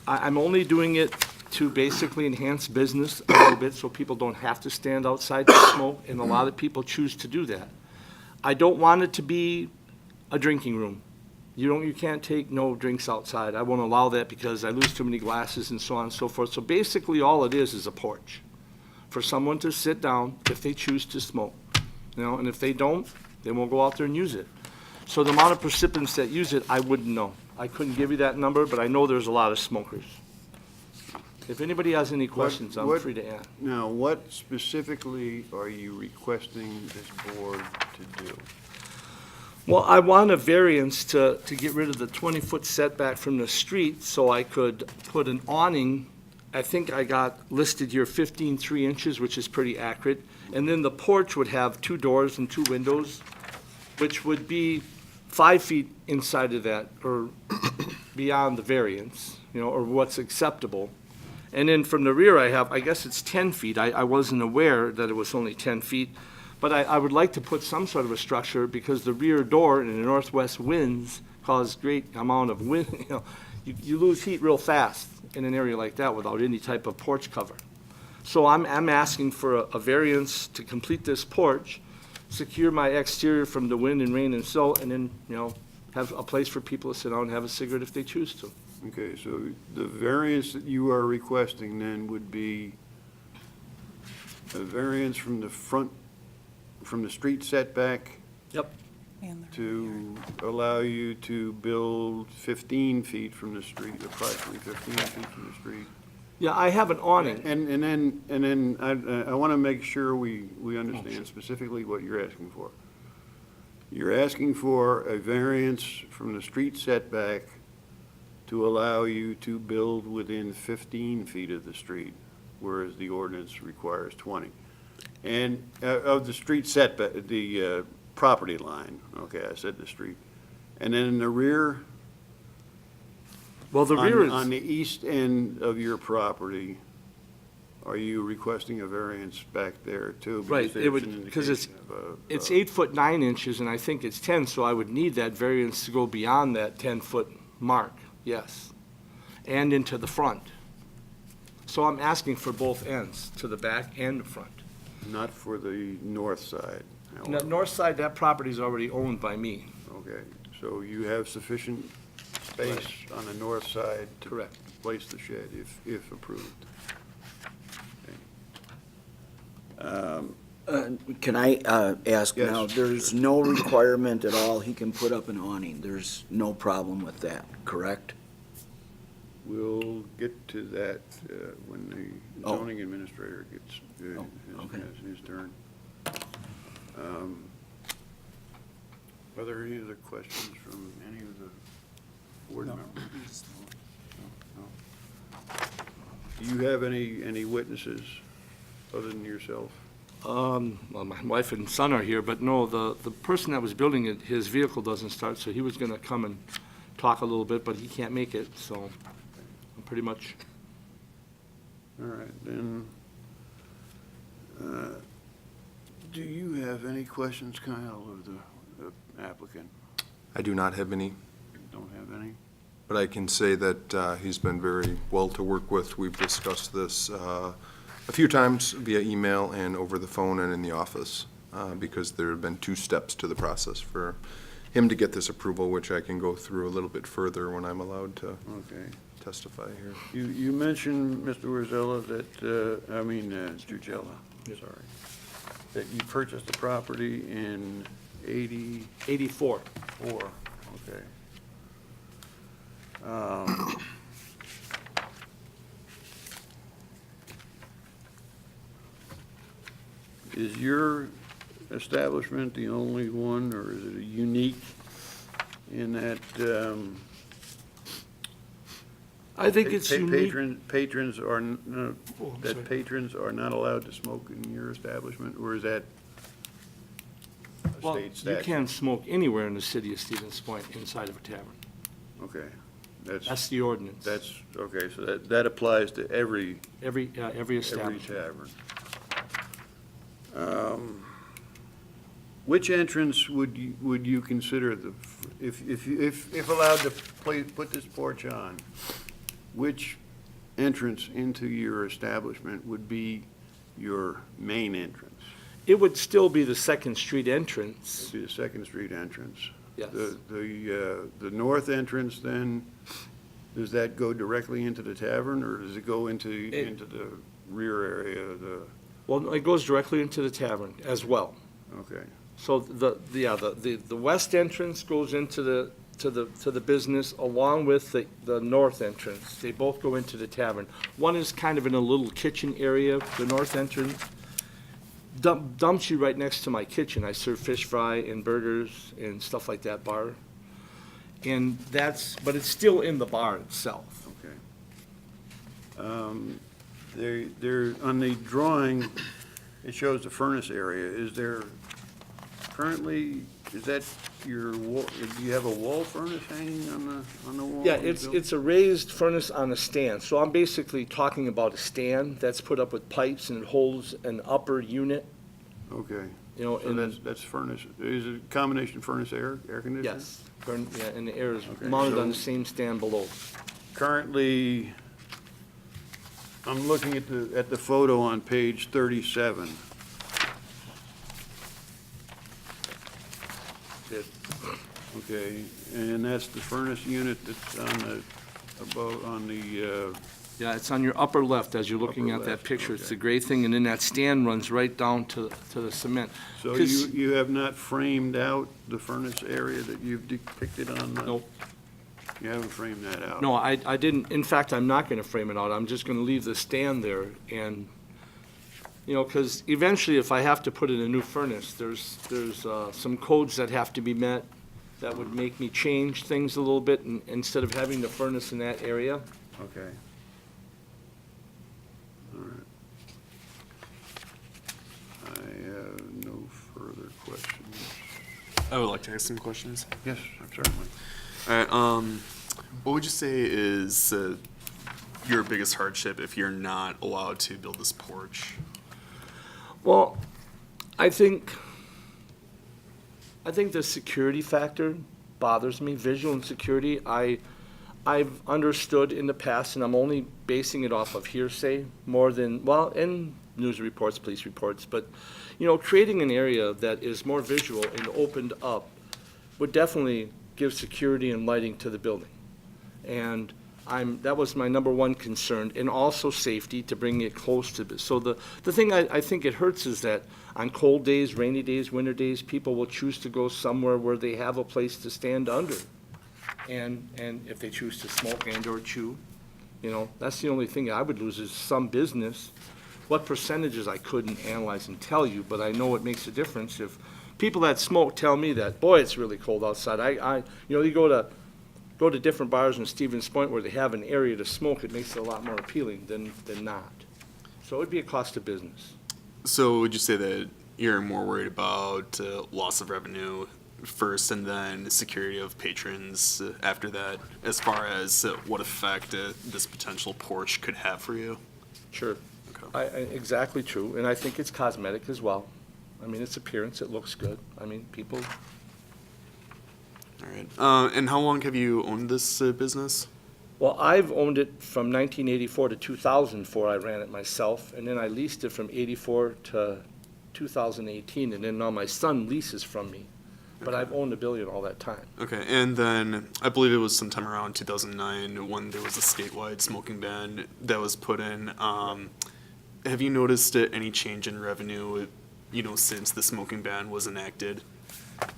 Speaker 8: only doing it to basically enhance business a little bit so people don't have to stand outside to smoke, and a lot of people choose to do that. I don't want it to be a drinking room. You can't take no drinks outside. I won't allow that because I lose too many glasses and so on and so forth. So basically all it is a porch for someone to sit down if they choose to smoke. You know, and if they don't, they won't go out there and use it. So the amount of participants that use it, I wouldn't know. I couldn't give you that number, but I know there's a lot of smokers. If anybody has any questions, I'm free to ask.
Speaker 2: Now, what specifically are you requesting this board to do?
Speaker 8: Well, I want a variance to get rid of the 20-foot setback from the street so I could put an awning. I think I got listed here 15 3-inches, which is pretty accurate. And then the porch would have 2 doors and 2 windows, which would be 5 feet inside of that, or beyond the variance, you know, or what's acceptable. And then from the rear I guess it's 10 feet. I wasn't aware that it was only 10 feet. But I would like to put some sort of a structure, because the rear door and the northwest winds cause great amount of wind, you know, you lose heat real fast in an area like that without any type of porch cover. So I'm asking for a variance to complete this porch, secure my exterior from the wind and rain and snow, and then, you know, have a place for people to sit down and have a cigarette if they choose to.
Speaker 2: Okay, so the variance that you are requesting then would be a variance from the front, from the street setback
Speaker 8: Yep.
Speaker 7: And the
Speaker 2: to allow you to build 15 feet from the street, approximately 15 feet from the street.
Speaker 8: Yeah, I have an awning.
Speaker 2: And then I want to make sure we understand specifically what you're asking for. You're asking for a variance from the street setback to allow you to build within 15 feet of the street, whereas the ordinance requires 20. And of the street setback, the property line, okay, I said the street. And then in the rear,
Speaker 8: Well, the rear
Speaker 2: on
Speaker 8: is,
Speaker 2: the east end of your property, are you requesting a variance back there too? Because
Speaker 8: Right, it
Speaker 2: there's
Speaker 8: would-
Speaker 2: an
Speaker 8: 'cause it's-
Speaker 2: indication of,
Speaker 8: it's 8 foot 9 inches, and I think it's 10, so I would need that variance to go beyond that 10-foot mark, yes. And into the front. So I'm asking for both ends, to the back and the front.
Speaker 2: Not for the north side.
Speaker 8: On the north side, that property is already owned by me.
Speaker 2: Okay, so you have sufficient space on the north side to
Speaker 8: Correct.
Speaker 2: place the shed if approved. Okay.
Speaker 5: Can I ask
Speaker 2: Yes,
Speaker 5: now, there's no requirement at all, he can put up an awning, there's no problem with that, correct?
Speaker 2: We'll get to that when the
Speaker 5: Oh.
Speaker 2: zoning administrator gets
Speaker 5: Oh, okay.
Speaker 2: his turn. Are there any other questions from any of the board members? No? Do you have any witnesses other than yourself?
Speaker 8: Well, my wife and son are here, but no, the person that was building it, his vehicle doesn't start, so he was gonna come and talk a little bit, but he can't make it, so I'm pretty much,
Speaker 2: All right, then, do you have any questions, Kyle, of the applicant?
Speaker 3: I do not have any,
Speaker 2: Don't have any?
Speaker 3: but I can say that he's been very well to work with. We've discussed this a few times via email and over the phone and in the office, because there have been 2 steps to the process for him to get this approval, which I can go through a little bit further when I'm allowed to
Speaker 2: Okay.
Speaker 3: testify here.
Speaker 2: You mentioned, Mr. Warzella, that, Jujella, sorry, that you purchased the property in 84,
Speaker 8: 84.
Speaker 2: okay. Is your establishment the only one, or is it unique in that,
Speaker 8: I think it's unique.
Speaker 2: Patrons are,
Speaker 8: Oh, I'm
Speaker 2: that
Speaker 8: sorry.
Speaker 2: patrons are not allowed to smoke in your establishment, or is that a
Speaker 8: Well,
Speaker 2: state
Speaker 8: you
Speaker 2: statute?
Speaker 8: can't smoke anywhere in the city of Stevens Point inside of a tavern.
Speaker 2: Okay,
Speaker 8: That's the ordinance.
Speaker 2: okay, so that applies to every
Speaker 8: Every establishment.
Speaker 2: tavern. Which entrance would you consider if allowed to put this porch on, which entrance into your establishment would be your main entrance?
Speaker 8: It would still be the Second Street entrance,
Speaker 2: Be the Second Street entrance.
Speaker 8: yes.
Speaker 2: The north entrance then, does that go directly into the tavern, or does it go into the rear area of the,
Speaker 8: Well, it goes directly into the tavern as well.
Speaker 2: okay,
Speaker 8: So the west entrance goes into the business along with the north entrance. They both go into the tavern. One is kind of in a little kitchen area, the north entrance. Dumps you right next to my kitchen. I serve fish fry and burgers and stuff like that bar. And but it's still in the bar itself.
Speaker 2: okay. There, on the drawing, it shows the furnace area. Is there currently, is that your wall, do you have a wall furnace hanging on the wall?
Speaker 8: Yeah,
Speaker 2: of the building?
Speaker 8: it's a raised furnace on a stand. So I'm basically talking about a stand that's put up with pipes and it holds an upper unit.
Speaker 2: Okay,
Speaker 8: You know,
Speaker 2: So
Speaker 8: and
Speaker 2: that's furnace, is it a combination furnace air conditioner?
Speaker 8: yes, yeah, and the air is
Speaker 2: Okay,
Speaker 8: mounted on
Speaker 2: so-
Speaker 8: the same stand below.
Speaker 2: Currently, I'm looking at the photo on page 37. Okay, and that's the furnace unit that's on the, above, on the,
Speaker 8: Yeah, it's on your upper left as you're looking
Speaker 2: Upper
Speaker 8: at that
Speaker 2: left,
Speaker 8: picture. It's
Speaker 2: okay.
Speaker 8: the gray thing, and then that stand runs right down to the cement.
Speaker 2: so
Speaker 8: 'Cause-
Speaker 2: you have not framed out the furnace area that you've depicted on the?
Speaker 8: Nope.
Speaker 2: You haven't framed that out?
Speaker 8: No, I didn't, in fact, I'm not gonna frame it out, I'm just gonna leave the stand there, and, you know, because eventually, if I have to put in a new furnace, there's some codes that have to be met that would make me change things a little bit, and instead of having the furnace in that area.
Speaker 2: Okay. All right. I have no further questions.
Speaker 10: I would like to ask some questions.
Speaker 2: Yes, certainly.
Speaker 10: All right. What would you say is your biggest hardship if you're not allowed to build this porch?
Speaker 8: Well, I think the security factor bothers me, visual insecurity. I've understood in the past, and I'm only basing it off of hearsay more than, well, and news reports, police reports, but, you know, creating an area that is more visual and opened up would definitely give security and lighting to the building. And that was my number one concern, and also safety, to bring it close to, so the thing I think it hurts is that on cold days, rainy days, winter days, people will choose to go somewhere where they have a place to stand under. And if they choose to smoke and or chew, you know, that's the only thing I would lose is some business. What percentages I couldn't analyze and tell you, but I know it makes a difference if people that smoke tell me that, boy, it's really cold outside. You know, you go to different bars in Stevens Point where they have an area to smoke, it makes it a lot more appealing than not. So it would be a cost of business.
Speaker 10: So would you say that you're more worried about loss of revenue first and then security of patrons after that, as far as what effect this potential porch could have for you?
Speaker 8: Sure.
Speaker 10: Okay.
Speaker 8: Exactly true, and I think it's cosmetic as well. I mean, it's appearance, it looks good. I mean, people,
Speaker 10: All right. And how long have you owned this business?
Speaker 8: well, I've owned it from 1984 to 2004, I ran it myself, and then I leased it from 84 to 2018, and then now my son leases from me. But I've owned the building all that time.
Speaker 10: Okay, and then I believe it was sometime around 2009 when there was a statewide smoking ban that was put in. Have you noticed any change in revenue, you know, since the smoking ban was enacted?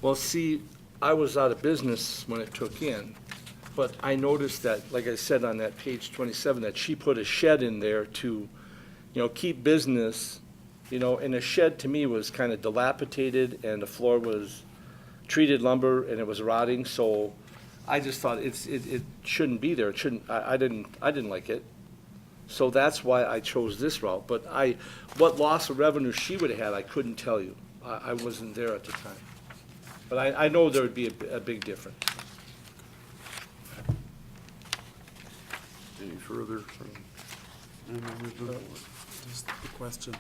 Speaker 8: Well, see, I was out of business when it took in, but I noticed that, like I said on that page 27, that she put a shed in there to, you know, keep business, you know, and a shed to me was kind of dilapidated and the floor was treated lumber and it was rotting, so I just thought it shouldn't be there. It shouldn't, I didn't like it. So that's why I chose this route, but what loss of revenue she would have had, I couldn't tell you. I wasn't there at the time. But I know there would be a big difference.
Speaker 2: Any further from any members of the board?
Speaker 9: Just a question.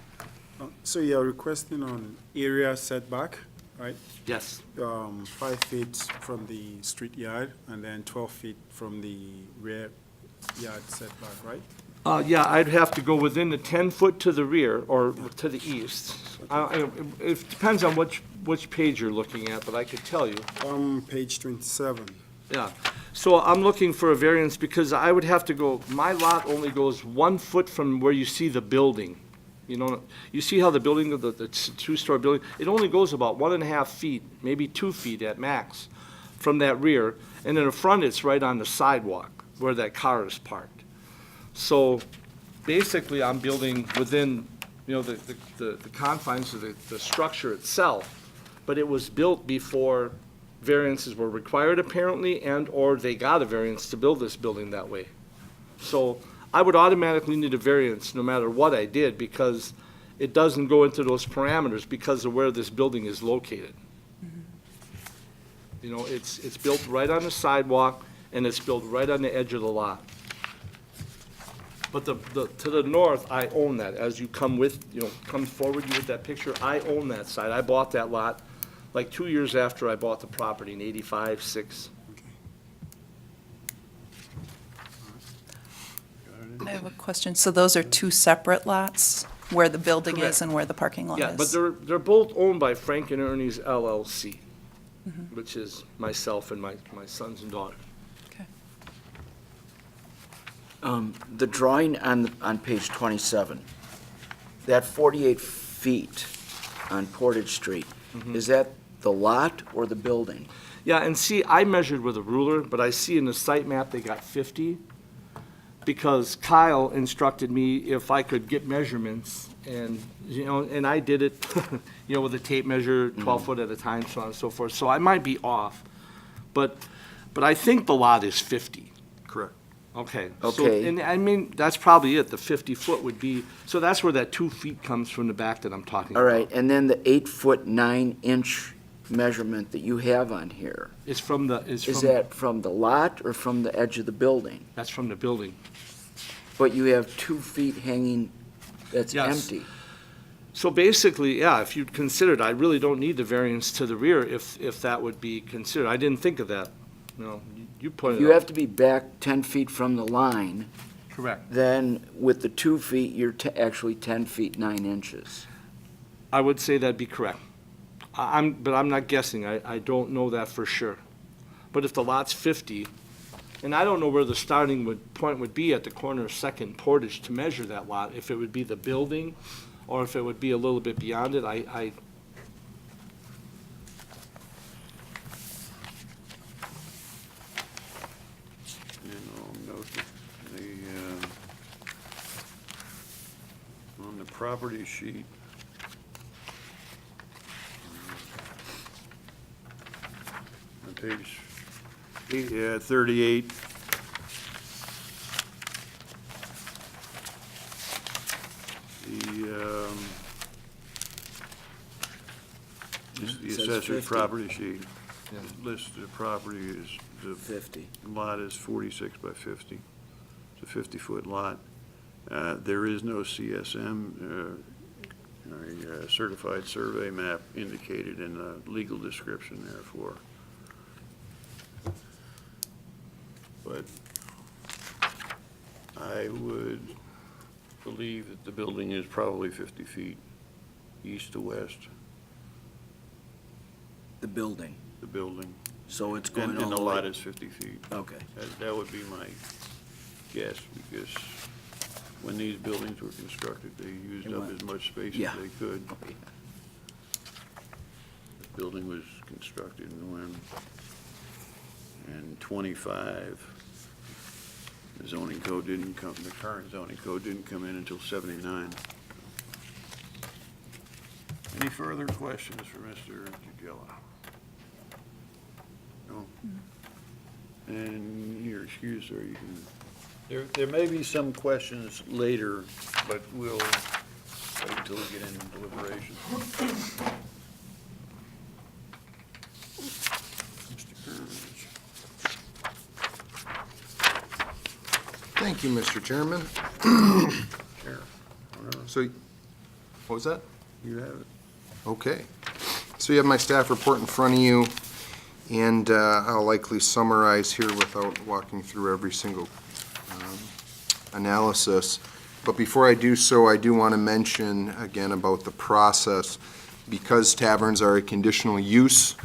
Speaker 9: So you're requesting on area setback, right?
Speaker 8: Yes.
Speaker 9: 5 feet from the street yard and then 12 feet from the rear yard setback, right?
Speaker 8: Yeah, I'd have to go within the 10-foot to the rear or to the east. It depends on which page you're looking at, but I could tell you.
Speaker 9: Page 27.
Speaker 8: Yeah, so I'm looking for a variance because I would have to go, my lot only goes 1 foot from where you see the building. You know, you see how the building, the two-story building, it only goes about 1.5 feet, maybe 2 feet at max from that rear. And in the front, it's right on the sidewalk where that car is parked. So basically, I'm building within, you know, the confines of the structure itself, but it was built before variances were required apparently, and/or they got a variance to build this building that way. So I would automatically need a variance no matter what I did because it doesn't go into those parameters because of where this building is located. You know, it's built right on the sidewalk and it's built right on the edge of the lot. But to the north, I own that. As you come forward with that picture, I own that side. I bought that lot like 2 years after I bought the property in 85, 6.
Speaker 7: I have a question. So those are two separate lots, where the building
Speaker 8: Correct.
Speaker 7: is and where the parking lot is?
Speaker 8: Yeah, but they're both owned by Frank and Ernie's LLC, which is myself and my sons and daughters.
Speaker 7: Okay.
Speaker 5: The drawing on page 27, that 48 feet on Portage Street, is that the lot or the building?
Speaker 8: Yeah, and see, I measured with a ruler, but I see in the site map they got 50, because Kyle instructed me if I could get measurements, and, and I did it, with a tape measure, 12 foot at a time, so on and so forth, so I might be off. But I think the lot is 50.
Speaker 3: Correct.
Speaker 8: Okay.
Speaker 5: Okay.
Speaker 8: So, and I mean, that's probably it, the 50 foot would be, so that's where that 2 feet comes from the back that I'm talking
Speaker 5: All
Speaker 8: about.
Speaker 5: right, and then the 8-foot 9-inch measurement that you have on here,
Speaker 8: It's from the,
Speaker 5: is that from the lot or from the edge of the building?
Speaker 8: that's from the building.
Speaker 5: But you have 2 feet hanging that's
Speaker 8: Yes.
Speaker 5: empty.
Speaker 8: So basically, yeah, if you'd considered, I really don't need the variance to the rear if that would be considered. I didn't think of that. No, you pointed it
Speaker 5: You
Speaker 8: out.
Speaker 5: have to be back 10 feet from the line,
Speaker 8: Correct.
Speaker 5: then with the 2 feet, you're actually 10 feet 9 inches.
Speaker 8: I would say that'd be correct. But I'm not guessing. I don't know that for sure. But if the lot's 50, and I don't know where the starting point would be at the corner of Second Portage to measure that lot, if it would be the building or if it would be a little bit beyond it, I
Speaker 2: And I'll note that on the property sheet, on page 38, this is the
Speaker 5: It says
Speaker 2: assessor's
Speaker 5: 50.
Speaker 2: property sheet. Lists the property is, the
Speaker 5: 50.
Speaker 2: lot is 46 by 50. It's a 50-foot lot. There is no CSM, a certified survey map indicated in the legal description therefore. But I would believe that the building is probably 50 feet east to west,
Speaker 5: The building,
Speaker 2: the building.
Speaker 5: so it's going
Speaker 2: And
Speaker 5: all
Speaker 2: the
Speaker 5: the
Speaker 2: lot
Speaker 5: way.
Speaker 2: is 50 feet.
Speaker 5: Okay.
Speaker 2: That would be my guess, because when these buildings were constructed, they used
Speaker 5: They
Speaker 2: up
Speaker 5: went-
Speaker 2: as much space
Speaker 5: yeah.
Speaker 2: as they could.
Speaker 5: Okay.
Speaker 2: The building was constructed in 25. The zoning code didn't come, the current zoning code didn't come in until 79. Any further questions for Mr. Tugela? No? And your excuse, sir, you can, there may be some questions later, but we'll wait until we get into deliberation. Mr. Kearns.
Speaker 3: Thank you, Mr. Chairman.
Speaker 2: Chair, whatever.
Speaker 3: So, what was that?
Speaker 2: You have it.
Speaker 3: Okay. So you have my staff report in front of you, and I'll likely summarize here without walking through every single analysis. But before I do so, I do want to mention again about the process. Because taverns are a conditional use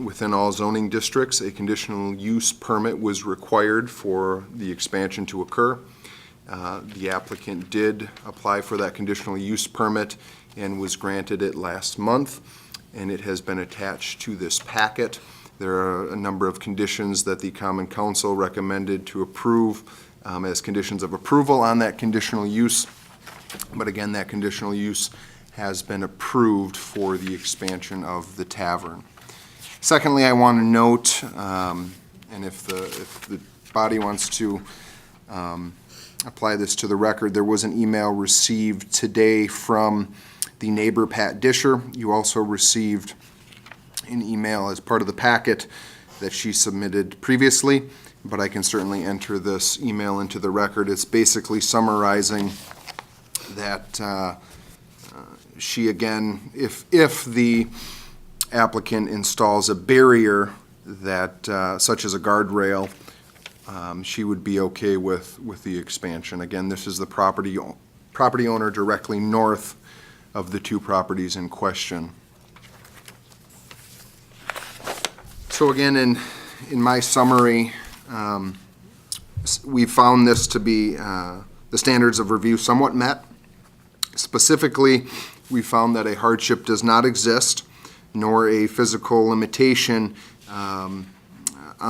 Speaker 3: within all zoning districts, a conditional use permit was required for the expansion to occur. The applicant did apply for that conditional use permit and was granted it last month, and it has been attached to this packet. There are a number of conditions that the Common Council recommended to approve as conditions of approval on that conditional use. But again, that conditional use has been approved for the expansion of the tavern. Secondly, I want to note, and if the body wants to apply this to the record, there was an email received today from the neighbor, Pat Disher. You also received an email as part of the packet that she submitted previously. but I can certainly enter this email into the record. It's basically summarizing that she, again, if the applicant installs a barrier that, such as a guardrail, she would be okay with the expansion. Again, this is the property owner directly north of the two properties in question. So again, in my summary, we found this to be the standards of review somewhat met. Specifically, we found that a hardship does not exist, nor a physical limitation on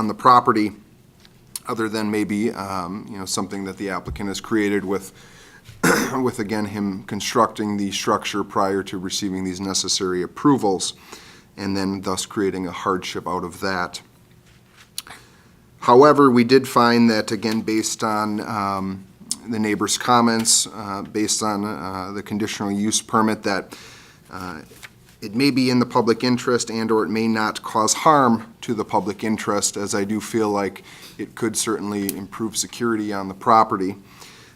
Speaker 3: the property, other than maybe something that the applicant has created with again him constructing the structure prior to receiving these necessary approvals, and then thus creating a hardship out of that. However, we did find that, again, based on the neighbor's comments, based on the conditional use permit, that it may be in the public interest and/or it may not cause harm to the public interest, as I do feel like it could certainly improve security on the property.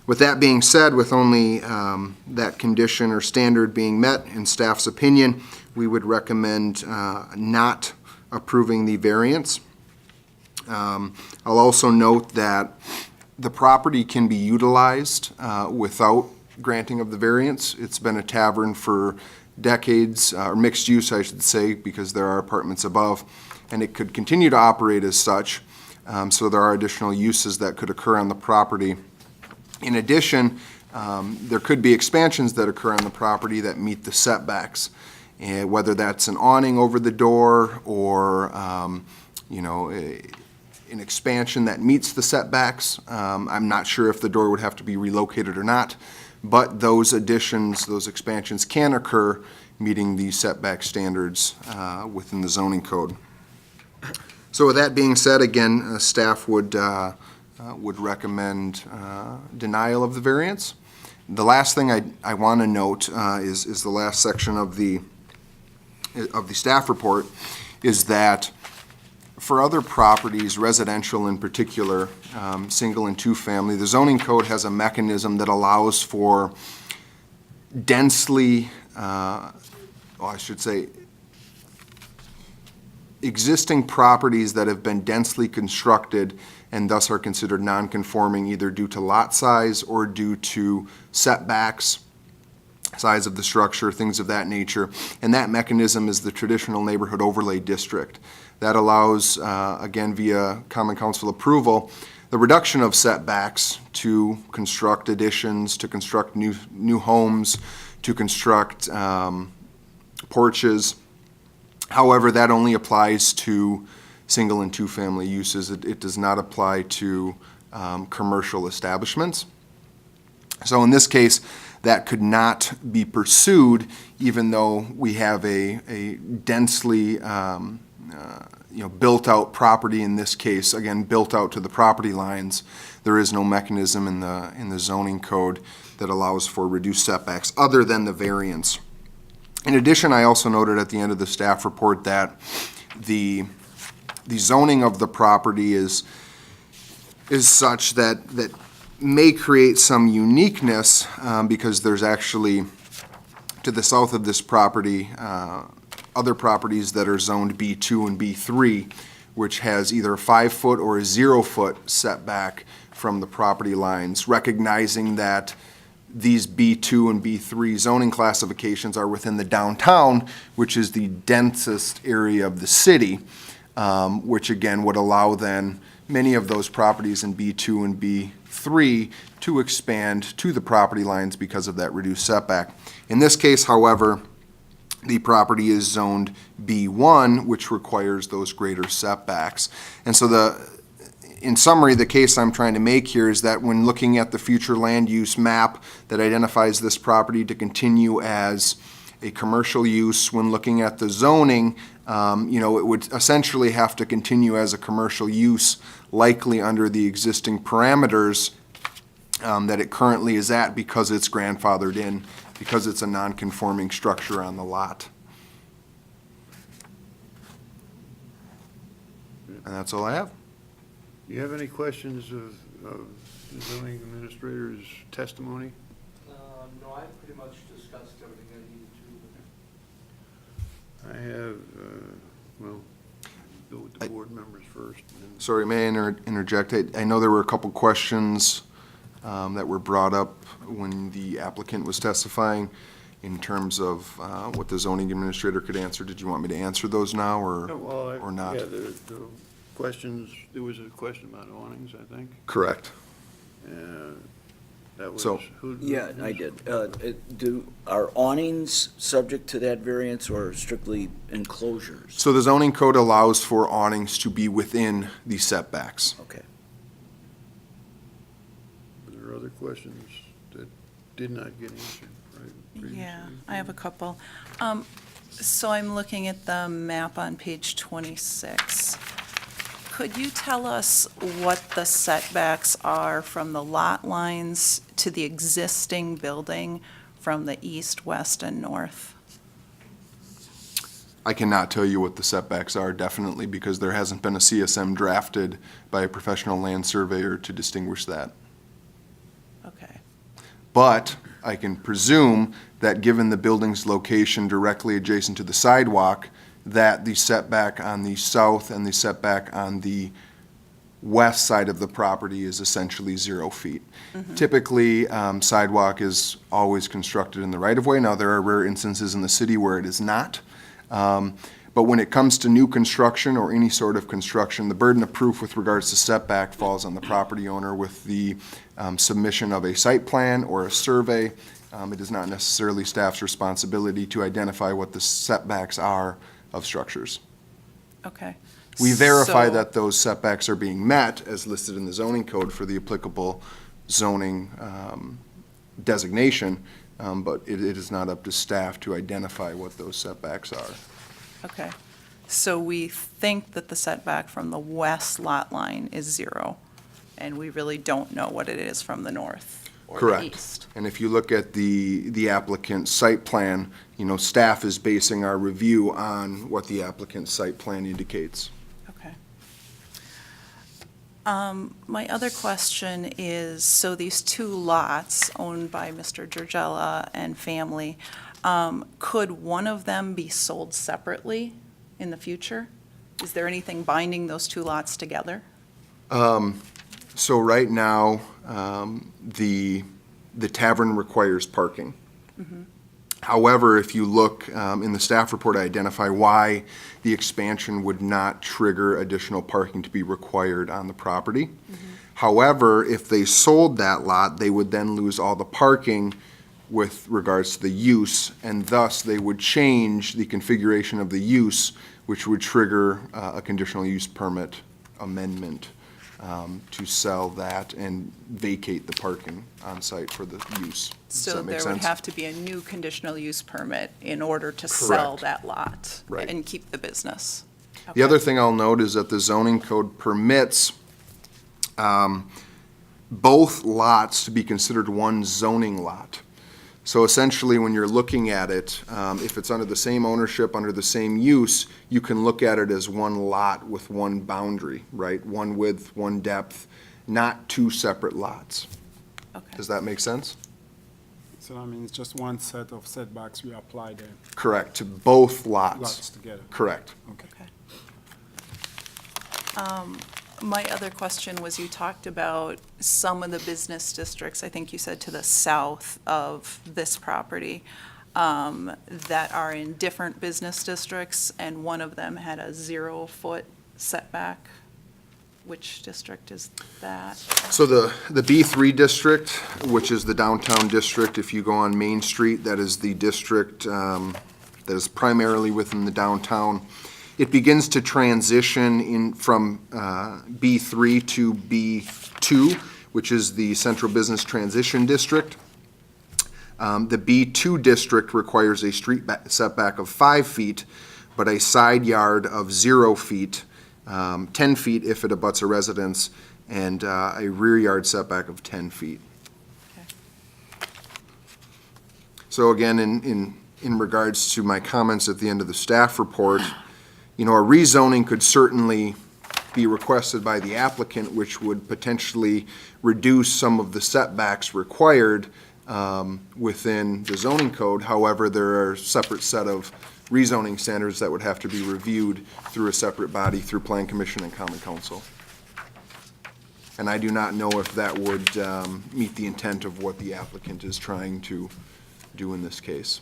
Speaker 3: With that being said, with only that condition or standard being met, in staff's opinion, we would recommend not approving the variance. I'll also note that the property can be utilized without granting of the variance. It's been a tavern for decades, or mixed use, I should say, because there are apartments above, and it could continue to operate as such. So there are additional uses that could occur on the property. In addition, there could be expansions that occur on the property that meet the setbacks, whether that's an awning over the door or, an expansion that meets the setbacks. I'm not sure if the door would have to be relocated or not, but those additions, those expansions can occur meeting the setback standards within the zoning code. So with that being said, again, staff would recommend denial of the variance. The last thing I want to note is the last section of the staff report, is that for other properties, residential in particular, single and two-family, the zoning code has a mechanism that allows for densely, existing properties that have been densely constructed and thus are considered non-conforming either due to lot size or due to setbacks, size of the structure, things of that nature. And that mechanism is the traditional neighborhood overlay district. That allows, again, via Common Council approval, the reduction of setbacks to construct additions, to construct new homes, to construct porches. However, that only applies to single and two-family uses. It does not apply to commercial establishments. So in this case, that could not be pursued, even though we have a densely built-out property. In this case, again, built out to the property lines. There is no mechanism in the zoning code that allows for reduced setbacks other than the variance. In addition, I also noted at the end of the staff report that the zoning of the property is such that may create some uniqueness because there's actually, to the south of this property, other properties that are zoned B2 and B3, which has either a 5-foot or a 0-foot setback from the property lines, recognizing that these B2 and B3 zoning classifications are within the downtown, which is the densest area of the city, which again would allow then many of those properties in B2 and B3 to expand to the property lines because of that reduced setback. In this case, however, the property is zoned B1, which requires those greater setbacks. And so in summary, the case I'm trying to make here is that when looking at the future land use map that identifies this property to continue as a commercial use, when looking at the zoning, it would essentially have to continue as a commercial use, likely under the existing parameters that it currently is at, because it's grandfathered in, because it's a non-conforming structure on the lot. And that's all I have.
Speaker 2: Do you have any questions of the zoning administrator's testimony?
Speaker 6: No, I pretty much discussed everything I needed to.
Speaker 2: I have, well, go with the board members first. and then-
Speaker 3: Sorry, may I interject? I know there were a couple questions that were brought up when the applicant was testifying in terms of what the zoning administrator could answer. Did you want me to answer those now,
Speaker 2: Yeah,
Speaker 3: or
Speaker 2: well,
Speaker 3: or not?
Speaker 2: Yeah, the questions, there was a question about awnings, I think.
Speaker 3: Correct.
Speaker 2: That was,
Speaker 3: So-
Speaker 5: Yeah, I did. Are awnings subject to that variance or strictly enclosures?
Speaker 3: So the zoning code allows for awnings to be within the setbacks.
Speaker 5: Okay.
Speaker 2: Were there other questions that did not get answered, right? previously?
Speaker 7: Yeah, I have a couple. So I'm looking at the map on page 26. Could you tell us what the setbacks are from the lot lines to the existing building from the east, west, and north?
Speaker 3: I cannot tell you what the setbacks are, definitely, because there hasn't been a CSM drafted by a professional land surveyor to distinguish that.
Speaker 7: Okay,
Speaker 3: But I can presume that given the building's location directly adjacent to the sidewalk, that the setback on the south and the setback on the west side of the property is essentially 0 feet. Typically, sidewalk is always constructed in the right-of-way. Now, there are rare instances in the city where it is not. But when it comes to new construction or any sort of construction, the burden of proof with regards to setback falls on the property owner with the submission of a site plan or a survey. It is not necessarily staff's responsibility to identify what the setbacks are of structures.
Speaker 7: okay.
Speaker 3: We verify
Speaker 7: So-
Speaker 3: that those setbacks are being met as listed in the zoning code for the applicable zoning designation, but it is not up to staff to identify what those setbacks are.
Speaker 7: Okay, so we think that the setback from the west lot line is 0, and we really don't know what it is from the north or the
Speaker 3: Correct.
Speaker 7: east.
Speaker 3: And if you look at the applicant's site plan, staff is basing our review on what the applicant's site plan indicates.
Speaker 7: Okay. My other question is, so these 2 lots owned by Mr. Georgella and family, could one of them be sold separately in the future? Is there anything binding those 2 lots together?
Speaker 3: So right now, the tavern requires parking. However, if you look in the staff report, I identify why the expansion would not trigger additional parking to be required on the property. However, if they sold that lot, they would then lose all the parking with regards to the use, and thus they would change the configuration of the use, which would trigger a conditional use permit amendment to sell that and vacate the parking on site for the use. Does
Speaker 7: So
Speaker 3: that make
Speaker 7: there would
Speaker 3: sense?
Speaker 7: have to be a new conditional use permit in order to sell
Speaker 3: Correct.
Speaker 7: that lot
Speaker 3: Right.
Speaker 7: and keep the business.
Speaker 3: The
Speaker 7: Okay.
Speaker 3: other thing I'll note is that the zoning code permits both lots to be considered one zoning lot. So essentially, when you're looking at it, if it's under the same ownership, under the same use, you can look at it as one lot with one boundary, right? One width, one depth, not 2 separate lots.
Speaker 7: Okay.
Speaker 3: Does that make sense?
Speaker 9: So that means just one set of setbacks we apply there,
Speaker 3: Correct, to both
Speaker 9: lots
Speaker 3: lots.
Speaker 9: together.
Speaker 3: Correct.
Speaker 9: Okay.
Speaker 7: Okay. My other question was, you talked about some of the business districts, I think you said to the south of this property, that are in different business districts, and one of them had a 0-foot setback. Which district is that?
Speaker 3: So the B3 district, which is the downtown district, if you go on Main Street, that is the district that is primarily within the downtown. It begins to transition in from B3 to B2, which is the Central Business Transition District. The B2 district requires a street setback of 5 feet, but a side yard of 0 feet, 10 feet if it abuts a residence, and a rear yard setback of 10 feet.
Speaker 7: Okay.
Speaker 3: So again, in regards to my comments at the end of the staff report, a rezoning could certainly be requested by the applicant, which would potentially reduce some of the setbacks required within the zoning code. However, there are a separate set of rezoning standards that would have to be reviewed through a separate body, through Plan Commission and Common Council. And I do not know if that would meet the intent of what the applicant is trying to do in this case.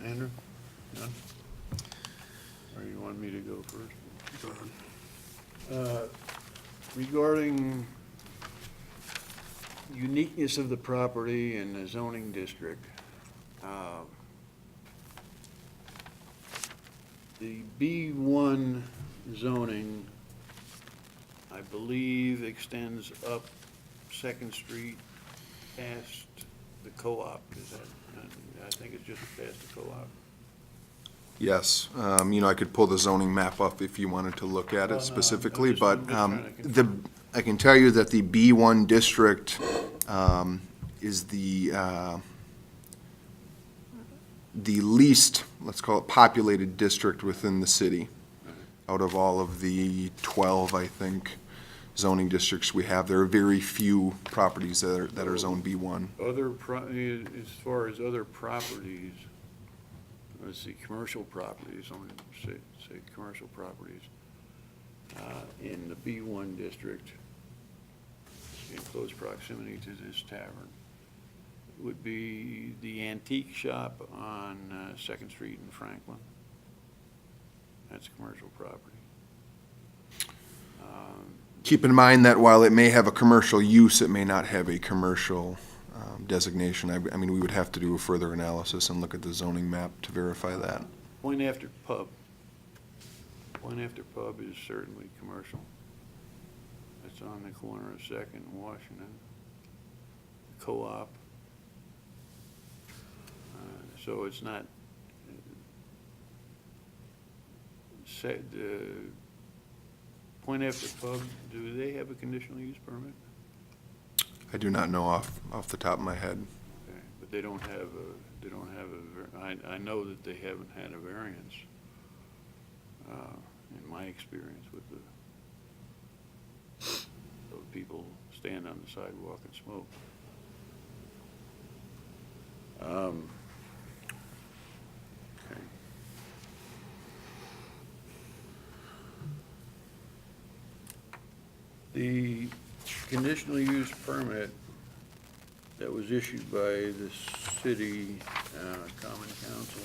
Speaker 2: Andrew? None? Or you want me to go first? Go ahead. Regarding uniqueness of the property and the zoning district, the B1 zoning, I believe, extends up Second Street past the co-op. Is that, I think it's just past the co-op.
Speaker 3: Yes, I could pull the zoning map up if you wanted to look at
Speaker 2: Well, no,
Speaker 3: it specifically,
Speaker 2: I'm
Speaker 3: but
Speaker 2: just trying to
Speaker 3: I can tell you that the B1 district is the least, let's call it, populated district within the city. Out of all of the 12, I think, zoning districts we have, there are very few properties that are zoned B1.
Speaker 2: As far as other properties, let's see, commercial properties, I'm gonna say commercial properties, in the B1 district, in close proximity to this tavern, would be the antique shop on Second Street in Franklin. That's commercial property.
Speaker 3: Keep in mind that while it may have a commercial use, it may not have a commercial designation. I mean, we would have to do a further analysis and look at the zoning map to verify that.
Speaker 2: Point After Pub. Point After Pub is certainly commercial. It's on the corner of Second and Washington. Co-op. So it's not, Point After Pub, do they have a conditional use permit?
Speaker 3: I do not know off the top of my head.
Speaker 2: Okay, but they don't have I know that they haven't had a variance, in my experience with the people stand on the sidewalk and smoke. Okay. The conditional use permit that was issued by the city common council,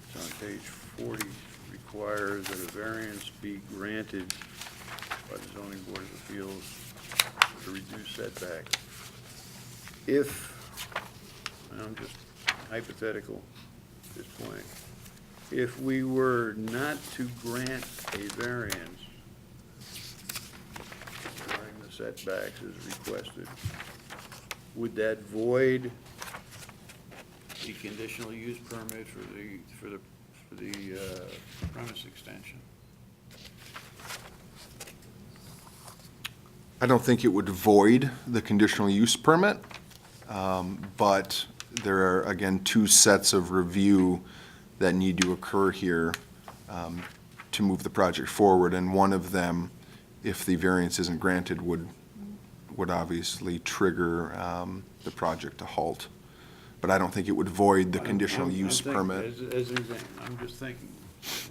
Speaker 2: it's on page 40, requires that a variance be granted by the zoning board of appeals to reduce setback. If, and I'm just hypothetical at this point, if we were not to grant a variance during the setbacks as requested, would that void the conditional use permit for the premise extension?
Speaker 3: I don't think it would void the conditional use permit, but there are, again, two sets of review that need to occur here to move the project forward, and one of them, if the variance isn't granted, would obviously trigger the project to halt. But I don't think it would void the conditional use permit.
Speaker 2: As an example, I'm just thinking,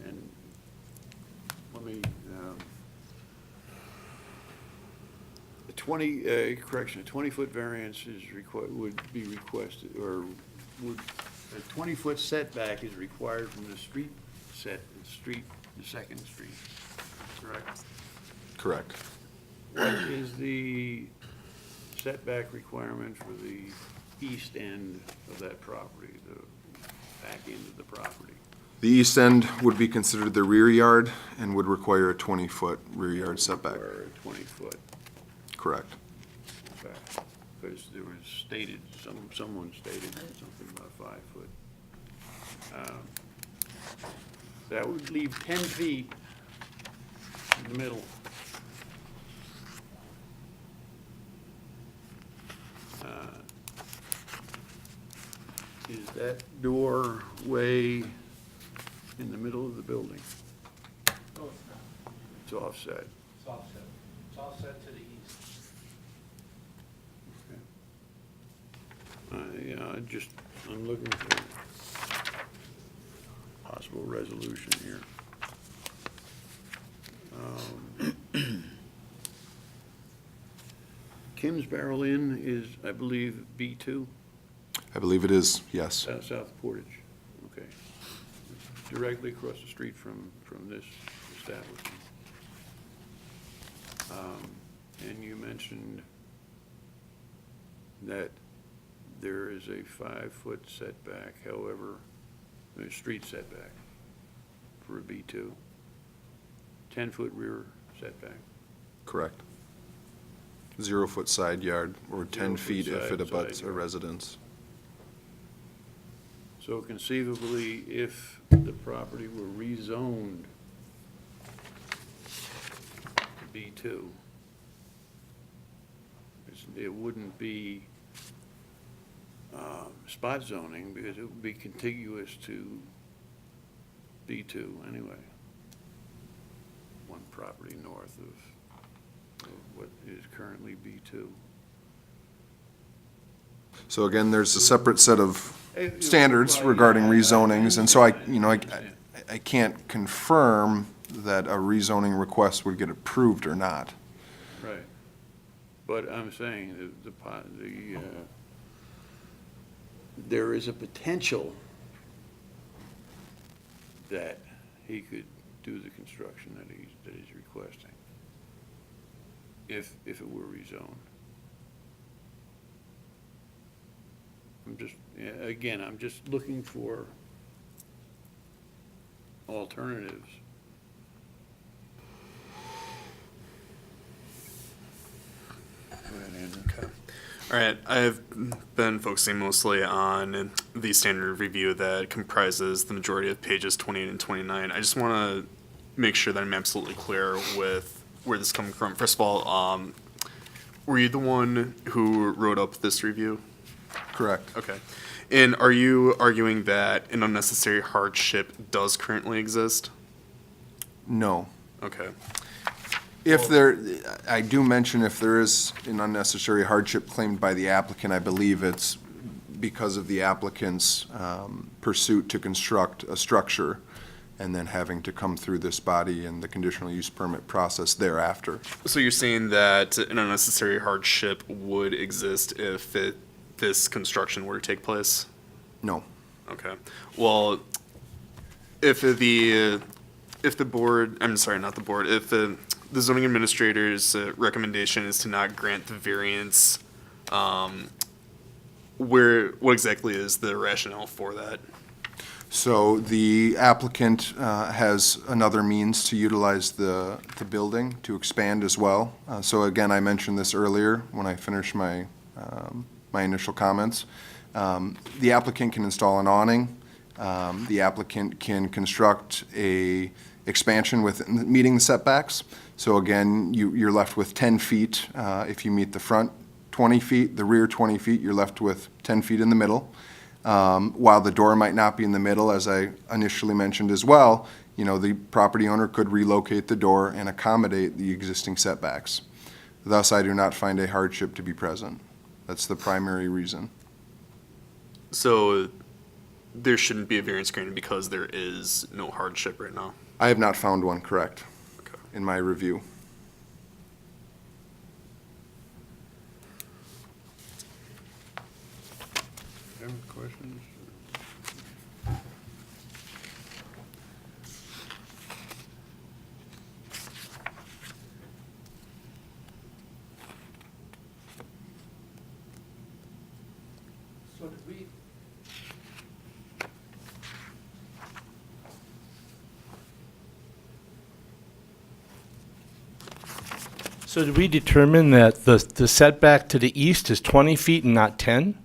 Speaker 2: and let me, a 20-foot variance would be requested, or a 20-foot setback is required from the Second Street, correct?
Speaker 3: Correct.
Speaker 2: What is the setback requirement for the east end of that property, the back end of the property?
Speaker 3: The east end would be considered the rear yard and would require a 20-foot rear yard setback.
Speaker 2: Or a 20-foot,
Speaker 3: Correct.
Speaker 2: okay. Because there was stated, someone stated something about 5 foot. That would leave 10 feet in the middle. Is that doorway in the middle of the building?
Speaker 6: No, it's not.
Speaker 2: It's offset.
Speaker 6: It's offset. It's offset to the east.
Speaker 2: I'm looking for possible resolution here. Kim's Barrel Inn is, I believe, B2,
Speaker 3: I believe it is, yes.
Speaker 2: South Portage, okay. Directly across the street from this establishment. And you mentioned that there is a 5-foot setback, however, a street setback for a B2. 10-foot rear setback.
Speaker 3: Correct. 0-foot side yard, or 10
Speaker 2: 0-foot
Speaker 3: feet if it
Speaker 2: side
Speaker 3: abuts a
Speaker 2: yard.
Speaker 3: residence.
Speaker 2: So conceivably, if the property were rezoned to B2, it wouldn't be spot zoning because it would be contiguous to B2 anyway. One property north of what is currently B2.
Speaker 3: So again, there's a separate set of standards regarding rezonings, and so I can't confirm that a rezoning request would get approved or not.
Speaker 2: Right. But I'm saying there is a potential that he could do the construction that he's requesting, if it were rezoned. I'm just looking for alternatives. Go ahead, Andrew.
Speaker 10: All right, I've been focusing mostly on the standard review that comprises the majority of pages 28 and 29. I just want to make sure that I'm absolutely clear with where this is coming from. First of all, were you the one who wrote up this review?
Speaker 3: Correct.
Speaker 10: Okay. And are you arguing that an unnecessary hardship does currently exist?
Speaker 3: No.
Speaker 10: Okay.
Speaker 3: If there, I do mention if there is an unnecessary hardship claimed by the applicant, I believe it's because of the applicant's pursuit to construct a structure and then having to come through this body and the conditional use permit process thereafter.
Speaker 10: So you're saying that an unnecessary hardship would exist if this construction were to take place?
Speaker 3: No.
Speaker 10: Okay. Well, if the board, I'm sorry, not the board, if the zoning administrator's recommendation is to not grant the variance, what exactly is the rationale for that?
Speaker 3: So the applicant has another means to utilize the building to expand as well. So again, I mentioned this earlier when I finished my initial comments. The applicant can install an awning. The applicant can construct a expansion with meeting the setbacks. So again, you're left with 10 feet if you meet the front 20 feet, the rear 20 feet, you're left with 10 feet in the middle. While the door might not be in the middle, as I initially mentioned as well, the property owner could relocate the door and accommodate the existing setbacks. Thus, I do not find a hardship to be present. That's the primary reason.
Speaker 10: So there shouldn't be a variance granted because there is no hardship right now?
Speaker 3: I have not found one correct
Speaker 10: Okay.
Speaker 3: in my review.
Speaker 2: Any questions?
Speaker 6: So did we,
Speaker 8: So did we determine that the setback to the east is 20 feet and not 10?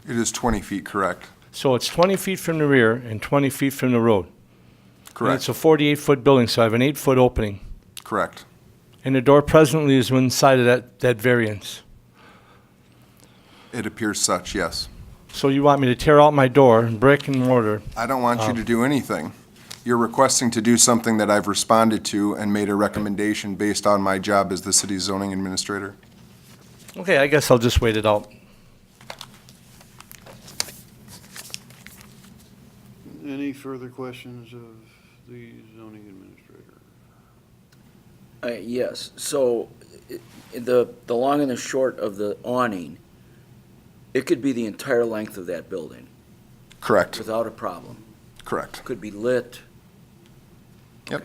Speaker 3: It is 20 feet, correct?
Speaker 8: So it's 20 feet from the rear and 20 feet from the road. And
Speaker 3: Correct,
Speaker 8: it's a 48-foot building, so I have an 8-foot opening.
Speaker 3: correct.
Speaker 8: And the door presently is inside of that variance.
Speaker 3: It appears such, yes.
Speaker 8: So you want me to tear out my door, brick and mortar?
Speaker 3: I don't want you to do anything. You're requesting to do something that I've responded to and made a recommendation based on my job as the city's zoning administrator.
Speaker 8: Okay, I guess I'll just wait it out.
Speaker 2: Any further questions of the zoning administrator?
Speaker 5: Yes, so the long and the short of the awning, it could be the entire length of that building
Speaker 3: Correct,
Speaker 5: without a problem.
Speaker 3: correct.
Speaker 5: Could be lit.
Speaker 3: Yep.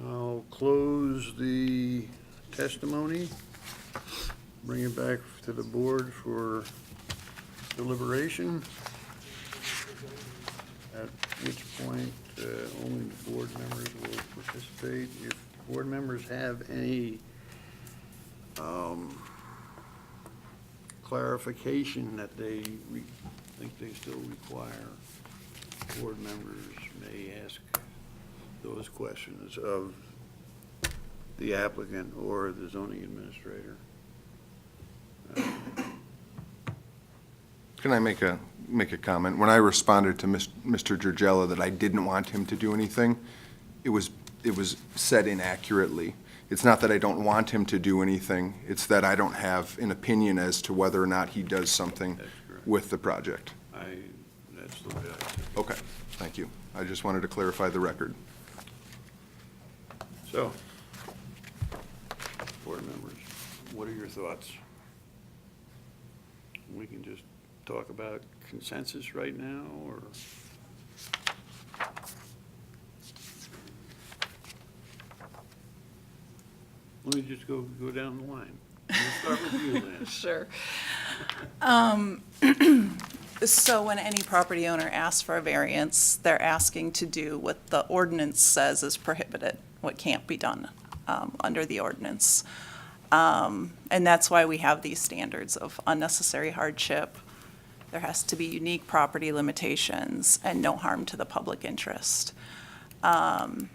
Speaker 2: I'll close the testimony, bring it back to the board for deliberation, at which point only the board members will participate. If board members have any clarification that they think they still require, board members may ask those questions of the applicant or the zoning administrator.
Speaker 3: Can I make a comment? When I responded to Mr. Georgella that I didn't want him to do anything, it was said inaccurately. It's not that I don't want him to do anything, it's that I don't have an opinion as to whether or not he does something
Speaker 2: That's correct.
Speaker 3: with the project.
Speaker 2: That's the way I see it.
Speaker 3: Okay, thank you. I just wanted to clarify the record.
Speaker 2: So, board members, what are your thoughts? We can just talk about consensus right now, or? Let me just go down the line. We'll start with you, Lynn.
Speaker 7: Sure. So when any property owner asks for a variance, they're asking to do what the ordinance says is prohibited, what can't be done under the ordinance. And that's why we have these standards of unnecessary hardship. There has to be unique property limitations and no harm to the public interest. And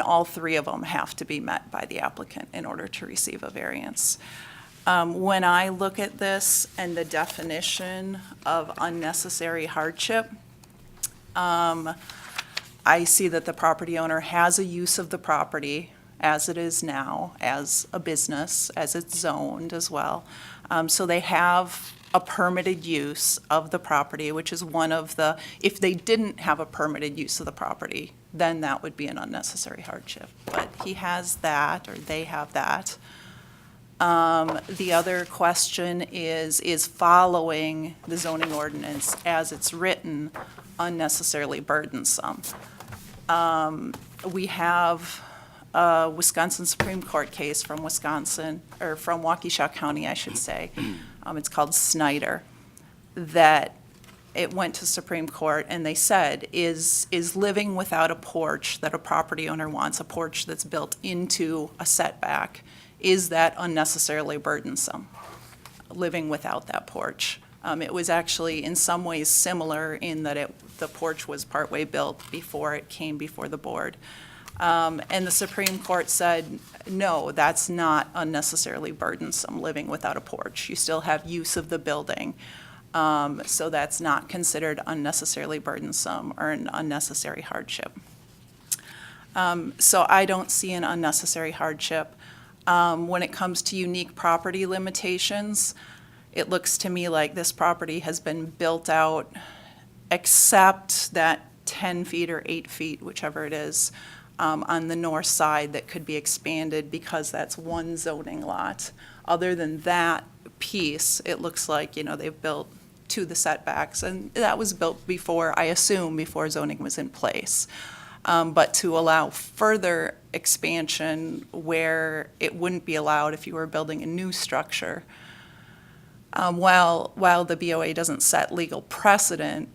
Speaker 7: all three of them have to be met by the applicant in order to receive a variance. When I look at this and the definition of unnecessary hardship, I see that the property owner has a use of the property as it is now, as a business, as it's zoned as well. So they have a permitted use of the property, which is one of the, if they didn't have a permitted use of the property, then that would be an unnecessary hardship. But he has that, or they have that. The other question is following the zoning ordinance as it's written unnecessarily burdensome? We have a Wisconsin Supreme Court case from Wisconsin, or from Waukesha County, I should say. It's called Snyder, that it went to Supreme Court, and they said, is living without a porch that a property owner wants, a porch that's built into a setback, is that unnecessarily burdensome, living without that porch? It was actually in some ways similar in that the porch was partway built before it came before the board. And the Supreme Court said, no, that's not unnecessarily burdensome, living without a porch. You still have use of the building. So that's not considered unnecessarily burdensome or an unnecessary hardship. So I don't see an unnecessary hardship. When it comes to unique property limitations, it looks to me like this property has been built out except that 10 feet or 8 feet, whichever it is, on the north side that could be expanded because that's one zoning lot. Other than that piece, it looks like, they've built to the setbacks, and that was built before, I assume, before zoning was in place. But to allow further expansion where it wouldn't be allowed if you were building a new structure, while the BOA doesn't set legal precedent,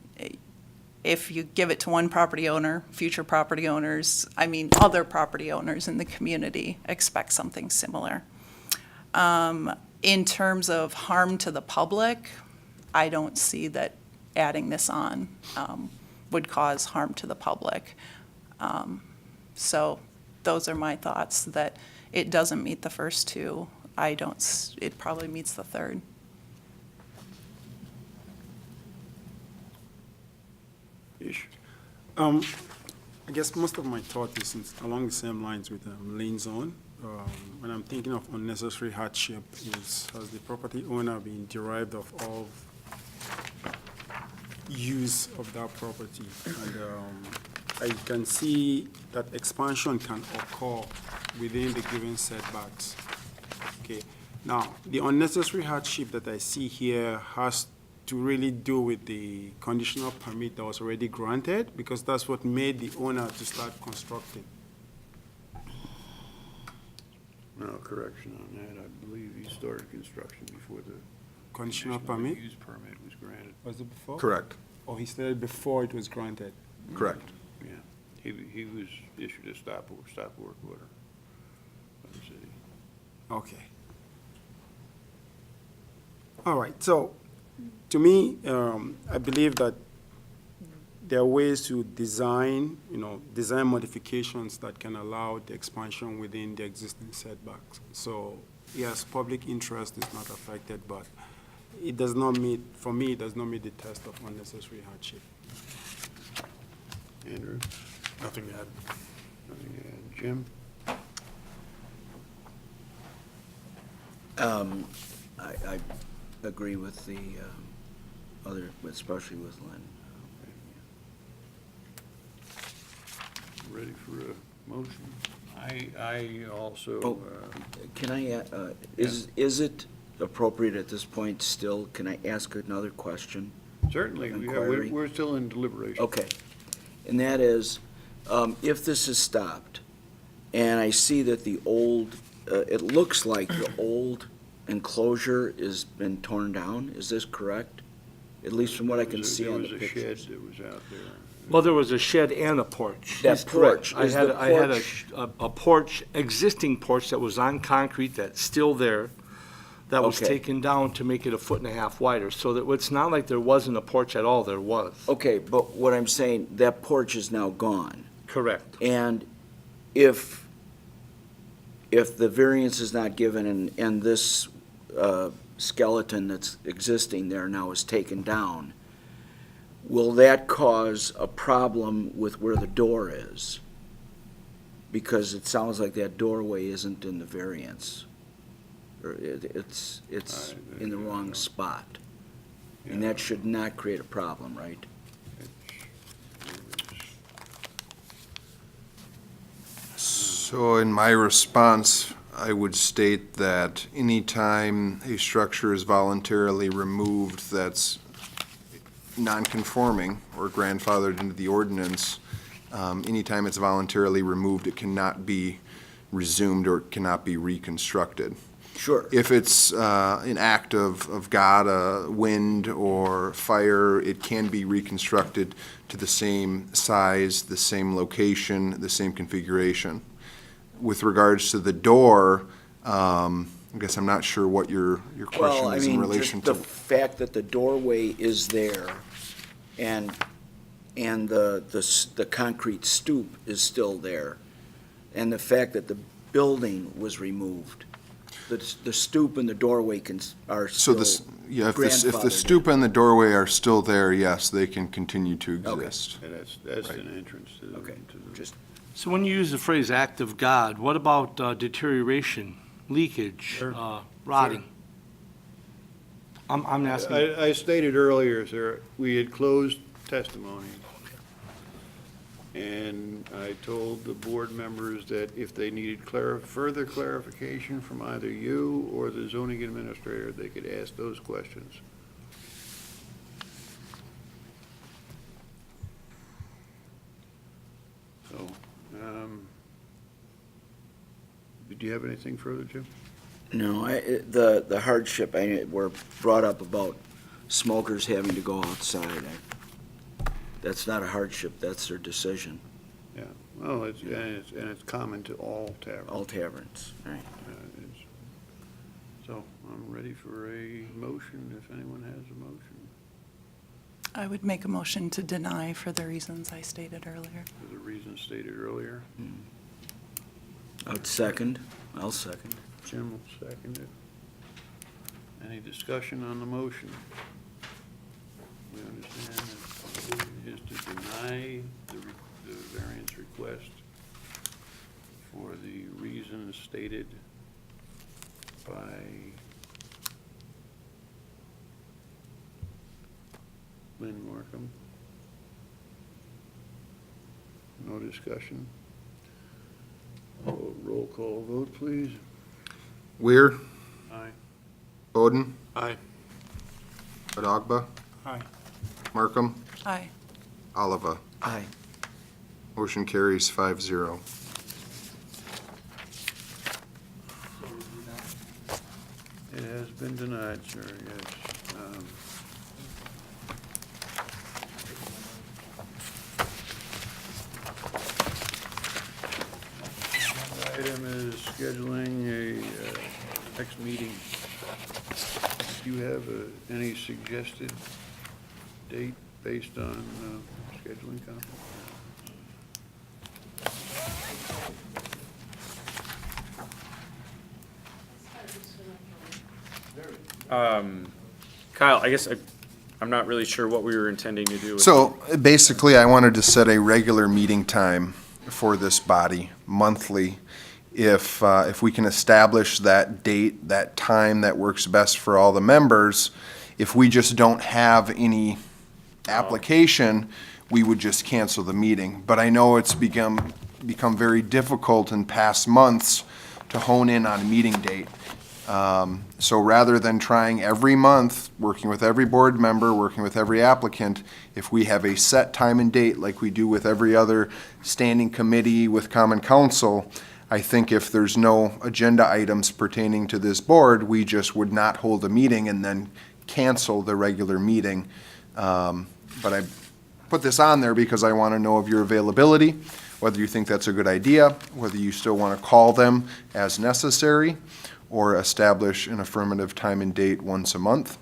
Speaker 7: if you give it to one property owner, future property owners, other property owners in the community expect something similar. In terms of harm to the public, I don't see that adding this on would cause harm to the public. So those are my thoughts, that it doesn't meet the first two it probably meets the third.
Speaker 2: Ish.
Speaker 9: I guess most of my thought is along the same lines with lane zone. When I'm thinking of unnecessary hardship, has the property owner been derived of all use of that property? And I can see that expansion can occur within the given setbacks. Okay, now, the unnecessary hardship that I see here has to really do with the conditional permit that was already granted, because that's what made the owner to start constructing.
Speaker 2: No, correction on that. I believe he started construction before the
Speaker 9: Conditional
Speaker 2: conditional
Speaker 9: permit,
Speaker 2: use permit was granted.
Speaker 9: was it before?
Speaker 3: Correct,
Speaker 9: Or he started before it was granted?
Speaker 3: correct.
Speaker 2: Yeah, he was issued a stop work order by the city.
Speaker 9: Okay. All right, so, to me, I believe that there are ways to design modifications that can allow the expansion within the existing setbacks. So, yes, public interest is not affected, but it does not meet, for me, it does not meet the test of unnecessary hardship.
Speaker 2: Andrew?
Speaker 10: Nothing to add.
Speaker 2: Nothing to add. Jim?
Speaker 5: I agree with the other, especially with Lynn.
Speaker 2: Ready for a motion? I also,
Speaker 5: Oh. Can I, is it appropriate at this point still, can I ask another question?
Speaker 2: certainly,
Speaker 5: Inquiry.
Speaker 2: we're still in deliberation.
Speaker 5: Okay, and that is, if this is stopped, and I see that the old, it looks like the old enclosure has been torn down, is this correct? At least from what I can see on the
Speaker 2: There was a shed
Speaker 5: pictures.
Speaker 2: that was out there.
Speaker 8: Well, there was a shed and a porch.
Speaker 5: That
Speaker 8: He's correct.
Speaker 5: porch,
Speaker 8: I
Speaker 5: is
Speaker 8: had,
Speaker 5: the
Speaker 8: I had
Speaker 5: porch-
Speaker 8: a porch, existing porch that was on concrete that's still there, that was
Speaker 5: Okay.
Speaker 8: taken down to make it 1.5 feet wider. So that, it's not like there wasn't a porch at all, there was.
Speaker 5: Okay, but what I'm saying, that porch is now gone.
Speaker 8: Correct.
Speaker 5: And if the variance is not given and this skeleton that's existing there now is taken down, will that cause a problem with where the door is? Because it sounds like that doorway isn't in the variance. Or it's in the wrong spot. And that should not create a problem, right?
Speaker 3: So in my response, I would state that anytime a structure is voluntarily removed that's non-conforming or grandfathered into the ordinance, anytime it's voluntarily removed, it cannot be resumed or it cannot be reconstructed.
Speaker 5: Sure.
Speaker 3: If it's an act of God, wind or fire, it can be reconstructed to the same size, the same location, the same configuration. With regards to the door, I guess I'm not sure what your question is in relation
Speaker 5: just
Speaker 3: to.
Speaker 5: the fact that the doorway is there and the concrete stoop is still there, and the fact that the building was removed, the stoop and the doorway are
Speaker 3: So
Speaker 5: still
Speaker 3: if the
Speaker 5: grandfathered.
Speaker 3: stoop and the doorway are still there, yes, they can continue to
Speaker 5: Okay.
Speaker 3: exist.
Speaker 2: And that's
Speaker 3: Right.
Speaker 2: an entrance to the.
Speaker 5: Okay,
Speaker 2: to the-
Speaker 5: just,
Speaker 8: So when you use the phrase act of God, what about deterioration, leakage, rotting? I'm asking.
Speaker 2: I stated earlier, sir, we had closed testimony. And I told the board members that if they needed further clarification from either you or the zoning administrator, they could ask those questions. So, did you have anything further, Jim?
Speaker 5: no, the hardship, were brought up about smokers having to go outside. That's not a hardship, that's their decision,
Speaker 2: Yeah, well, and it's common to all taverns.
Speaker 5: all taverns, right?
Speaker 2: It's- So I'm ready for a motion, if anyone has a motion,
Speaker 7: I would make a motion to deny for the reasons I stated earlier.
Speaker 2: for the reasons stated earlier.
Speaker 5: I'll second.
Speaker 2: Jim will second it. Any discussion on the motion? We understand that the motion is to deny the variance request for the reasons stated by Lynn Markham. No discussion. Roll call vote, please.
Speaker 3: Weir,
Speaker 2: Aye.
Speaker 3: Bowden,
Speaker 10: Aye.
Speaker 3: Badagba,
Speaker 9: Aye.
Speaker 3: Markham,
Speaker 7: Aye.
Speaker 3: Oliva.
Speaker 5: Aye.
Speaker 3: Motion carries 5-0.
Speaker 2: It has been denied, sir, yes. Item is scheduling a next meeting. Do you have any suggested date based on scheduling conflict?
Speaker 4: Kyle, I guess I'm not really sure what we were intending to do with.
Speaker 3: So basically, I wanted to set a regular meeting time for this body, monthly. If we can establish that date, that time that works best for all the members, if we just don't have any application, we would just cancel the meeting. But I know it's become very difficult in past months to hone in on a meeting date. So rather than trying every month, working with every board member, working with every applicant, if we have a set time and date like we do with every other standing committee with common council, I think if there's no agenda items pertaining to this board, we just would not hold a meeting and then cancel the regular meeting. But I put this on there because I want to know of your availability, whether you think that's a good idea, whether you still want to call them as necessary, or establish an affirmative time and date once a month.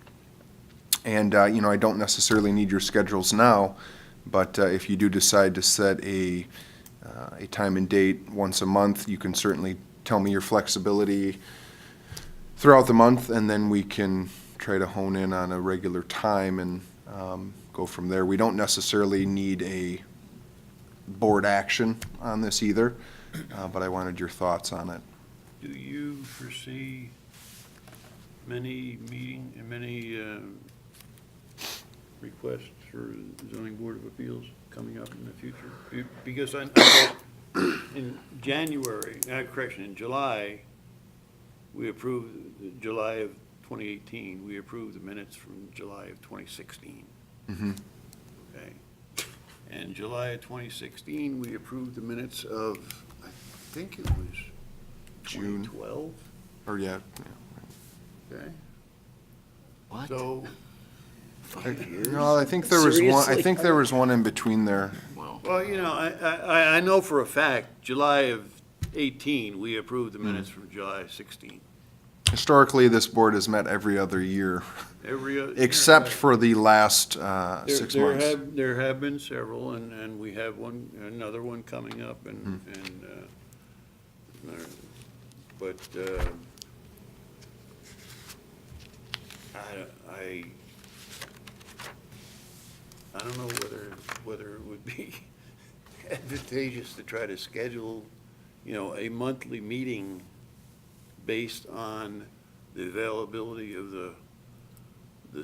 Speaker 3: And, I don't necessarily need your schedules now, but if you do decide to set a time and date once a month, you can certainly tell me your flexibility throughout the month, and then we can try to hone in on a regular time and go from there. We don't necessarily need a board action on this either, but I wanted your thoughts on it.
Speaker 2: Do you foresee many requests for zoning board of appeals coming up in the future? Because I know in in July, we approved, July of 2018, we approved the minutes from July of 2016. Okay. And July of 2016, we approved the minutes of, I think it was
Speaker 3: June.
Speaker 2: 2012,
Speaker 3: Or, yeah.
Speaker 2: okay?
Speaker 5: What?
Speaker 2: So,
Speaker 5: 5 years?
Speaker 3: No, I think there was one, I
Speaker 5: Seriously?
Speaker 3: think there was one in between there.
Speaker 5: Wow.
Speaker 2: well, I know for a fact, July of 18, we approved the minutes from July 16.
Speaker 3: Historically, this board has met every other year,
Speaker 2: Every other.
Speaker 3: except for the last
Speaker 2: There-
Speaker 3: 6
Speaker 2: there
Speaker 3: months.
Speaker 2: There have been several, and we have another one coming up, but I don't know whether it would be advantageous to try to schedule, a monthly meeting based on the availability of the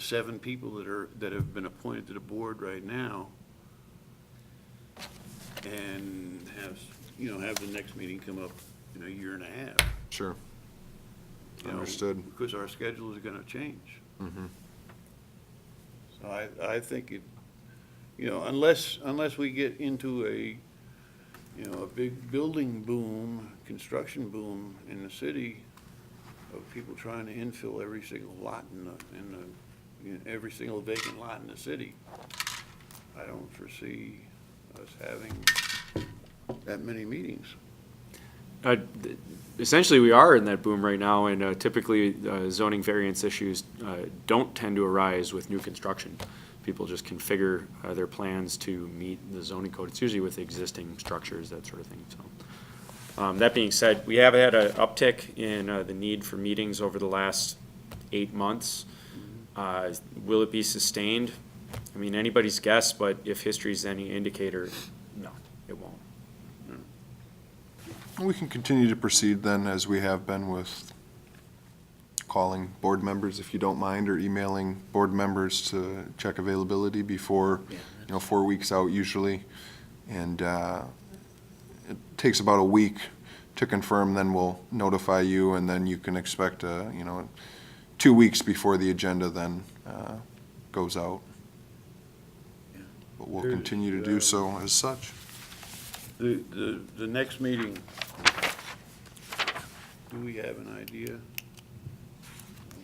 Speaker 2: 7 people that have been appointed to the board right now, and have the next meeting come up in a year and a half.
Speaker 3: Sure.
Speaker 2: you know,
Speaker 3: Understood.
Speaker 2: Because our schedule is gonna change.
Speaker 3: Mhm.
Speaker 2: So I think it, unless we get into a big building boom, construction boom in the city of people trying to infill every single lot every single vacant lot in the city, I don't foresee us having that many meetings.
Speaker 4: Essentially, we are in that boom right now, and typically zoning variance issues don't tend to arise with new construction. People just configure their plans to meet the zoning code. It's usually with existing structures, that sort of thing, so. That being said, we have had an uptick in the need for meetings over the last 8 months. Will it be sustained? I mean, anybody's guess, but if history's any indicator, no, it won't.
Speaker 3: We can continue to proceed then as we have been with calling board members, if you don't mind, or emailing board members to check availability before, 4 weeks out usually. And it takes about a week to confirm, then we'll notify you, and then you can expect, 2 weeks before the agenda then goes out. But we'll continue to do so as such.
Speaker 2: The next meeting, do we have an idea of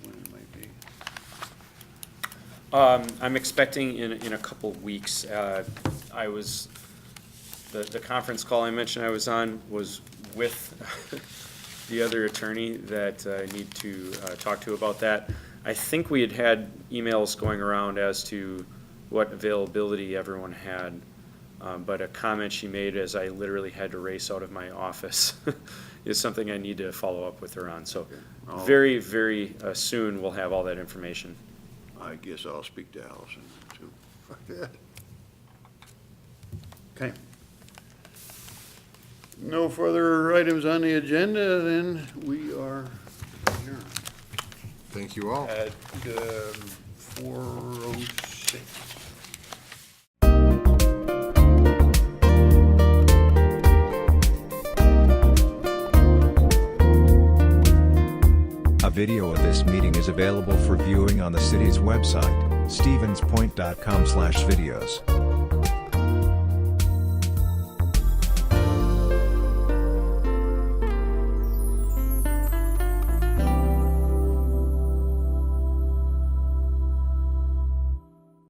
Speaker 2: when it might be?
Speaker 4: I'm expecting in a couple weeks. The conference call I mentioned I was on was with the other attorney that I need to talk to about that. I think we had emails going around as to what availability everyone had, but a comment she made as I literally had to race out of my office is something I need to follow up with her on. So very, very soon we'll have all that information.
Speaker 2: I guess I'll speak to Allison too. Okay. No further items on the agenda, then we are adjourned
Speaker 3: Thank you all.
Speaker 2: at 4:06.
Speaker 1: A video of this meeting is available for viewing on the city's website, stevenspoint.com/videos.